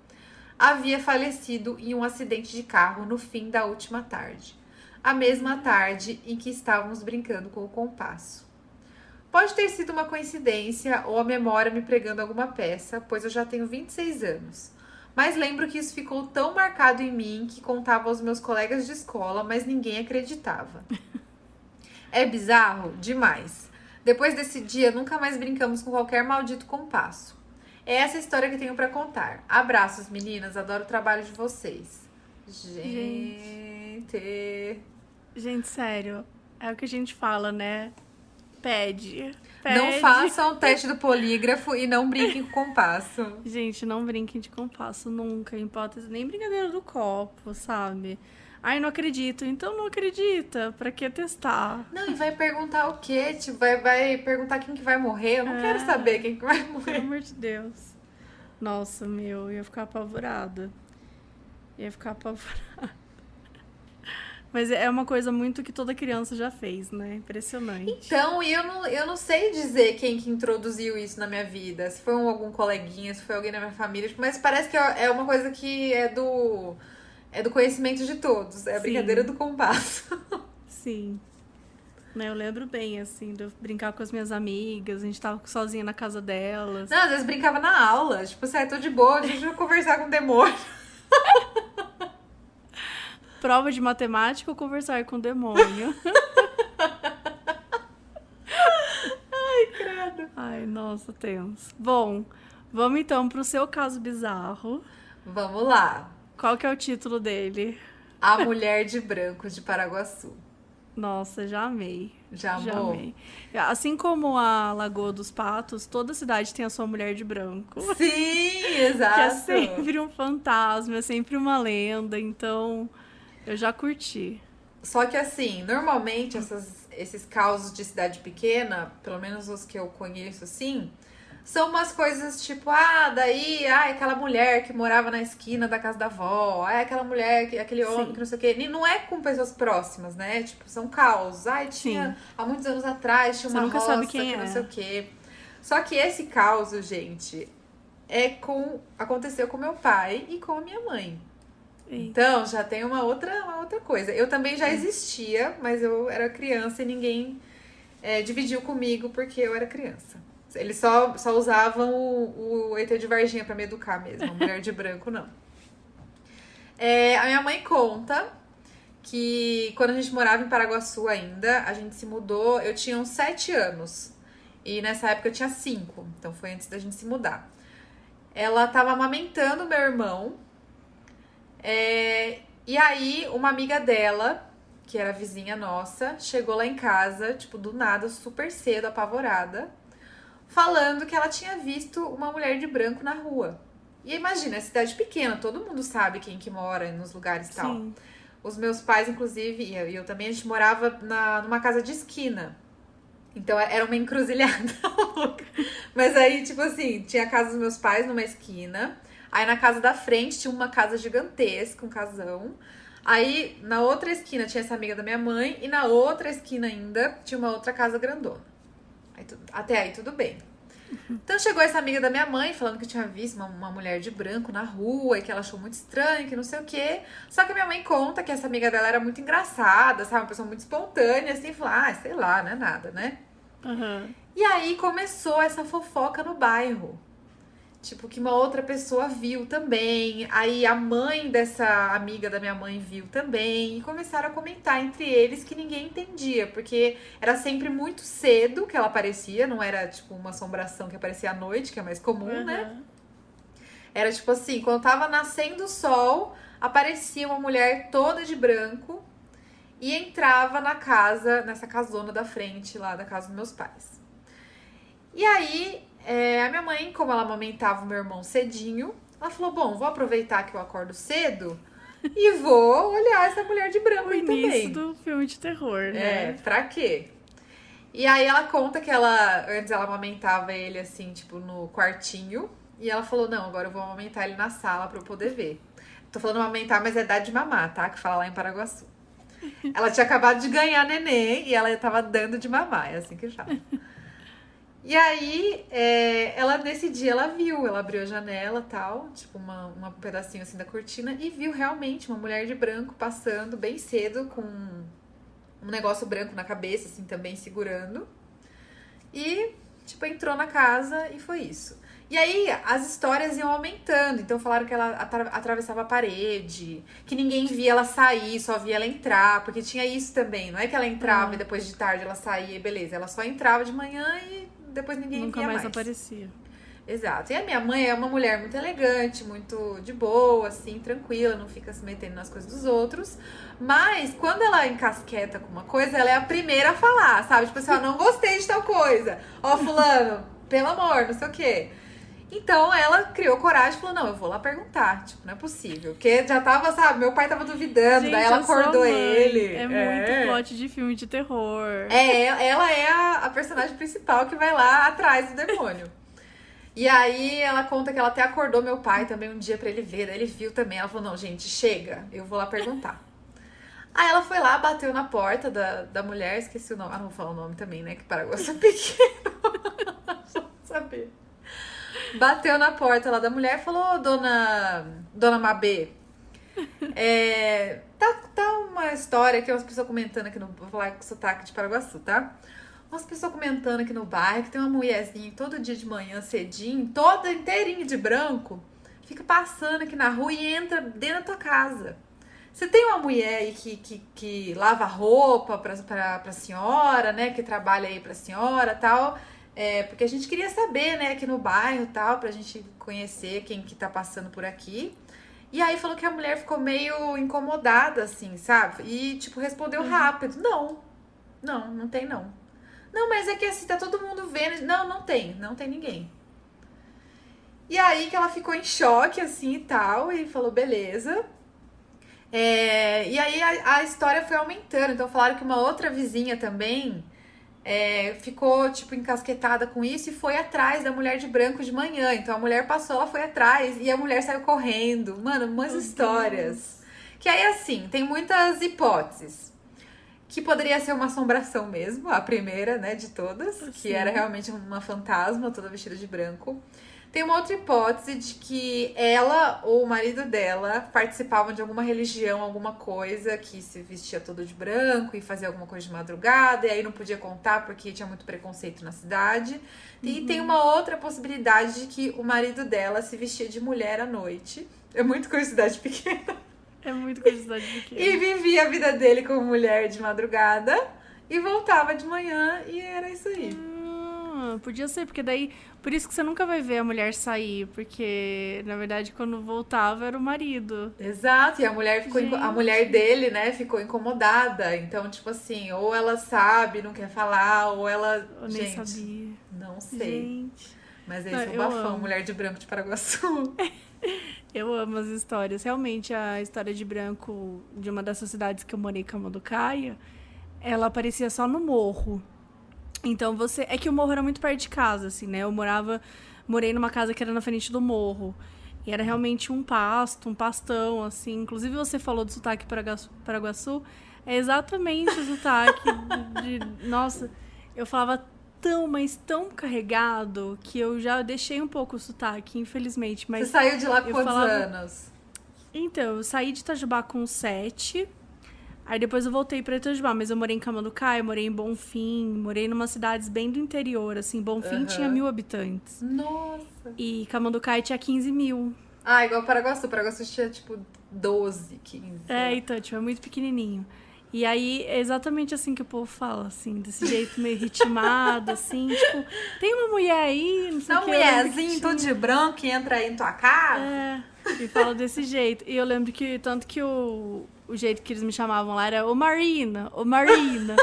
havia falecido em um acidente de carro no fim da última tarde. A mesma tarde em que estávamos brincando com o compasso. Pode ter sido uma coincidência ou a memória me pregando alguma peça, pois eu já tenho 26 anos. Mas lembro que isso ficou tão marcado em mim que contava aos meus colegas de escola, mas ninguém acreditava. É bizarro? Demais. Depois desse dia, nunca mais brincamos com qualquer maldito compasso. É essa a história que tenho pra contar. Abraços, meninas. Adoro o trabalho de vocês. Gente, sério. É o que a gente fala, né? Pede. Não façam o teste do polígrafo e não brinquem com compasso. Gente, não brinquem de compasso nunca, em hipótese. Nem brincadeira do copo, sabe? Ai, não acredito. Então não acredita. Pra que testar? Não, e vai perguntar o quê? Tipo, vai perguntar quem que vai morrer? Eu não quero saber quem que vai morrer. Pelo amor de Deus. Nossa, eu ia ficar apavorada. Mas é uma coisa muito que toda criança já fez, né? Impressionante. Então, eu não sei dizer quem que introduziu isso na minha vida. Se foi algum coleguinha, se foi alguém na minha família. Mas parece que é uma coisa que é do conhecimento de todos. É a brincadeira do compasso. Sim. Eu lembro bem, assim, de eu brincar com as minhas amigas. A gente tava sozinha na casa delas. Não, às vezes brincava na aula. Tipo, assim, tô de boa, deixa eu conversar com o demônio. Prova de matemática ou conversar com o demônio? Ai, credo. Ai, nossa, tenso. Bom, vamos então pro seu caso bizarro. Vamos lá. Qual que é o título dele? A Mulher de Branco de Paraguaçu. Nossa, já amei. Já amei. Assim como a Lagoa dos Patos, toda cidade tem a sua mulher de branco. Sim, exato. Que é sempre um fantasma, é sempre uma lenda, então eu já curti. Só que assim, normalmente esses causos de cidade pequena, pelo menos os que eu conheço assim, são umas coisas tipo, aquela mulher que morava na esquina da casa da avó, aquela mulher, aquele homem que não sei o quê. E não é com pessoas próximas, né? Tipo, são causos. Tinha, há muitos anos atrás, tinha uma nunca roça sabe quem que é. não sei o quê. Só que esse caos, gente, aconteceu com meu pai e com a minha mãe. Eita. Então, já tem uma outra coisa. Eu também já existia, mas eu era criança e ninguém dividiu comigo porque eu era criança. Eles só usavam o ET de Varginha pra me educar mesmo. A mulher de branco, não. A minha mãe conta que quando a gente morava em Paraguaçu ainda, a gente se mudou, eu tinha uns 7 anos. E nessa época eu tinha 5. Então foi antes da gente se mudar. Ela tava amamentando meu irmão. E aí, uma amiga dela, que era vizinha nossa, chegou lá em casa, tipo, do nada, super cedo, apavorada, falando que ela tinha visto uma mulher de branco na rua. E imagina, é cidade pequena, todo mundo sabe quem que mora nos lugares e tal. Sim. Os meus pais, inclusive, e eu também, a gente morava numa casa de esquina. Então era uma encruzilhada louca. Mas aí, tipo assim, tinha a casa dos meus pais numa esquina. Aí na casa da frente tinha uma casa gigantesca, um casão. Aí na outra esquina tinha essa amiga da minha mãe. E na outra esquina ainda tinha uma outra casa grandona. Até aí tudo bem. Então chegou essa amiga da minha mãe falando que tinha visto uma mulher de branco na rua e que ela achou muito estranho, que não sei o quê. Só que a minha mãe conta que essa amiga dela era muito engraçada, sabe? Uma pessoa muito espontânea, assim, falar, sei lá, não é nada, né? Uhum. E aí começou essa fofoca no bairro. Tipo, que uma outra pessoa viu também. Aí a mãe dessa amiga da minha mãe viu também. E começaram a comentar entre eles que ninguém entendia. Porque era sempre muito cedo que ela aparecia. Não era, tipo, uma assombração que aparecia à noite, que é mais comum, né? Era, tipo assim, quando tava nascendo o sol, aparecia uma mulher toda de branco. E entrava na casa, nessa casona da frente, lá da casa dos meus pais. E aí... a minha mãe, como ela amamentava o meu irmão cedinho, ela falou, bom, vou aproveitar que eu acordo cedo e vou olhar essa mulher de branco aí também. O início do filme de terror, né? Pra quê? E aí ela conta que antes ela amamentava ele assim, tipo, no quartinho. E ela falou, não, agora eu vou amamentar ele na sala pra eu poder ver. Tô falando amamentar, mas é dar de mamar, tá? Que fala lá em Paraguaçu. Ela tinha acabado de ganhar neném e ela tava dando de mamar, é assim que fala. E aí, ela nesse dia, ela abriu a janela e tal, tipo um pedacinho assim da cortina, e viu realmente uma mulher de branco passando bem cedo com um negócio branco na cabeça, assim, também segurando. E, tipo, entrou na casa e foi isso. E aí, as histórias iam aumentando, então falaram que ela atravessava a parede, que ninguém via ela sair, só via ela entrar, porque tinha isso também, não é que ela entrava e depois de tarde ela saía e beleza, ela só entrava de manhã e depois ninguém Nunca via mais mais. aparecia. Exato. E a minha mãe é uma mulher muito elegante, muito de boa, assim, tranquila, não fica se metendo nas coisas dos outros. Mas quando ela encasqueta com uma coisa, ela é a primeira a falar, sabe? Tipo assim, ó, não gostei de tal coisa. Ó, fulano, pelo amor, não sei o quê. Então ela criou coragem e falou, não, eu vou lá perguntar. Tipo, não é possível. Porque já tava, sabe, meu pai tava duvidando, Gente, daí ela acordou ele. É muito plot de filme de terror. Ela é a personagem principal que vai lá atrás do demônio. E aí ela conta que ela até acordou meu pai também um dia pra ele ver, daí ele viu também. Ela falou, não, gente, chega, eu vou lá perguntar. Aí ela foi lá, bateu na porta da mulher, esqueci o nome. Ah, não vou falar o nome também, né, que Paraguaçu é pequeno. Só pra saber. Bateu na porta lá da mulher e falou, dona Mabê, tá uma história que umas pessoas comentando aqui no... Vou falar com sotaque de Paraguaçu, tá? Umas pessoas comentando aqui no bairro que tem uma mulherzinha que todo dia de manhã, cedinho, toda inteirinha de branco, fica passando aqui na rua e entra dentro da tua casa. Você tem uma mulher aí que lava roupa pra senhora, né? Que trabalha aí pra senhora e tal... porque a gente queria saber, né, aqui no bairro e tal, pra gente conhecer quem que tá passando por aqui. E aí falou que a mulher ficou meio incomodada, assim, sabe? E, tipo, respondeu rápido. Não tem não. Não, mas é que assim, tá todo mundo vendo. Não tem ninguém. E aí que ela ficou em choque, assim, e tal, e falou, beleza. E aí a história foi aumentando. Então falaram que uma outra vizinha também... ficou, tipo, encasquetada com isso e foi atrás da mulher de branco de manhã. Então a mulher passou, ela foi atrás e a mulher saiu correndo. Mano, umas histórias. Que aí, assim, tem muitas hipóteses. Que poderia ser uma assombração mesmo, a primeira, né, de todas. Que era realmente uma fantasma toda vestida de branco. Tem uma outra hipótese de que ela ou o marido dela participavam de alguma religião, alguma coisa, que se vestia todo de branco e fazia alguma coisa de madrugada, e aí não podia contar porque tinha muito preconceito na cidade. E tem uma outra possibilidade de que o marido dela se vestia de mulher à noite. É muito curiosidade pequena. É muito curiosidade pequena. E vivia a vida dele como mulher de madrugada e voltava de manhã e era isso aí. Podia ser, porque daí... Por isso que você nunca vai ver a mulher sair, porque, na verdade, quando voltava era o marido. Exato, e a mulher dele, né, ficou incomodada. Então, tipo assim, ou ela sabe, não quer falar, ou ela... Eu nem sabia. Não sei. Gente. Mas esse é o bafão, mulher de branco de Paraguaçu. Eu amo as histórias. Realmente, a história de branco de uma dessas cidades que eu morei, Camanducaia, ela aparecia só no morro. Então você. É que o morro era muito perto de casa, assim, né? Morei numa casa que era na frente do morro. E era realmente um pasto, um pastão, assim. Inclusive você falou do sotaque paraguaçu. É exatamente o sotaque Nossa, eu falava tão, mas tão carregado que eu já deixei um pouco o sotaque, infelizmente. Mas você saiu de lá com eu quantos falava... anos? Então, eu saí de Itajubá com 7. Aí depois eu voltei pra Itajubá, mas eu morei em Camanducaia, morei em Bonfim, morei numa cidades bem do interior, assim. Bonfim tinha 1.000 habitantes. Nossa! E Camanducaia tinha 15.000. Ah, igual Paraguaçu. Paraguaçu tinha, tipo, 12, 15. Então, tipo, é muito pequenininho. E aí, é exatamente assim que o povo fala, assim, desse jeito meio ritmado, assim, tipo, tem uma mulher aí, não sei o Não, que. mulherzinha, tudo de branco, que entra aí em tua casa. E fala desse jeito. E eu lembro que, tanto que o jeito que eles me chamavam lá era ô Marina, ô Marina.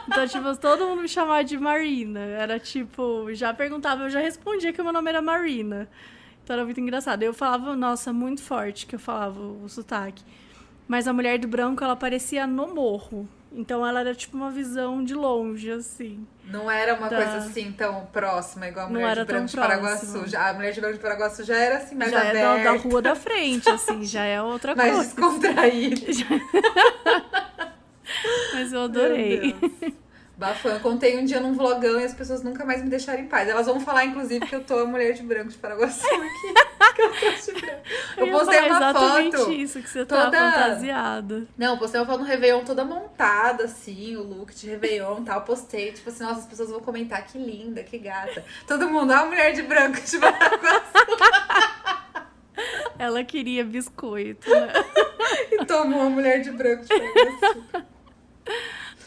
Então, tipo, todo mundo me chamava de Marina. Era tipo, já perguntava, eu já respondia que o meu nome era Marina. Então era muito engraçado. Eu falava, nossa, muito forte que eu falava o sotaque. Mas a mulher do branco, ela aparecia no morro. Então ela era tipo uma visão de longe, assim. Não era uma coisa assim tão próxima, igual a mulher de branco de Paraguaçu. A mulher de branco de Paraguaçu já era assim, mais aberta. Já é da rua da frente, assim, já é outra mais coisa. Descontraída. Mas eu adorei. Bafão, eu contei um dia num vlogão e as pessoas nunca mais me deixaram em paz. Elas vão falar, inclusive, que eu tô a mulher de branco de Paraguaçu aqui. Que eu tô de branco. Eu postei uma foto. Isso, que você tá fantasiada. Não, eu postei uma foto no Réveillon toda montada, assim, o look de Réveillon e tal. Postei, tipo assim, nossa, as pessoas vão comentar que linda, que gata. Todo mundo, a mulher de branco de Paraguaçu. Ela queria biscoito, né? E tomou a mulher de branco de Paraguaçu.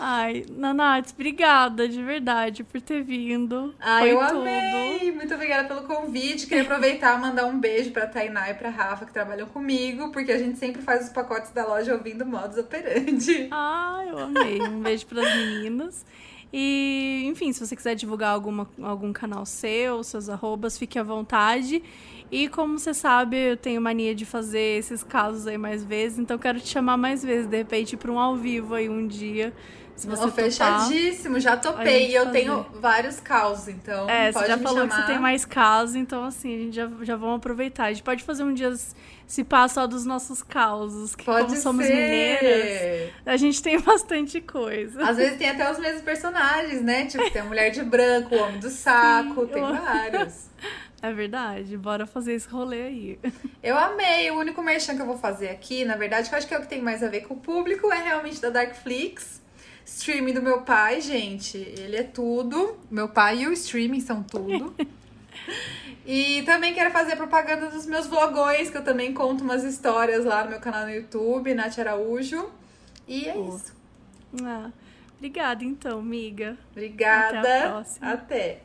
Ai, Nath, obrigada de verdade por ter vindo. Ai, Foi eu tudo. amei! Muito obrigada pelo convite. Queria aproveitar e mandar um beijo pra Tainá e pra Rafa, que trabalham comigo, porque a gente sempre faz os pacotes da loja ouvindo Modus Operandi. Ah, eu amei. Um beijo pras meninas. E, enfim, se você quiser divulgar algum canal seu, seus arrobas, fique à vontade. E como você sabe, eu tenho mania de fazer esses casos aí mais vezes, então quero te chamar mais vezes, de repente, para um ao vivo aí um dia. Se você topar, fechadíssimo, já topei. E eu tenho vários casos, então pode me chamar. Você já falou que você tem mais casos, então assim, a gente já vamos aproveitar. A gente pode fazer um dia se passa só dos nossos causos, que pode como ser. Somos mineiras, a gente tem bastante coisa. Às vezes tem até os mesmos personagens, né? Tipo, tem a mulher de branco, o homem do saco, tem vários. É verdade, bora fazer esse rolê aí. Eu amei, o único merchan que eu vou fazer aqui, na verdade, que eu acho que é o que tem mais a ver com o público, é realmente da Darkflix. Streaming do meu pai, gente, ele é tudo. Meu pai e o streaming são tudo. E também quero fazer propaganda dos meus vlogões, que eu também conto umas histórias lá no meu canal no YouTube, Nath Araújo. E é isso. Obrigada então, amiga. Obrigada. Até a próxima. Até.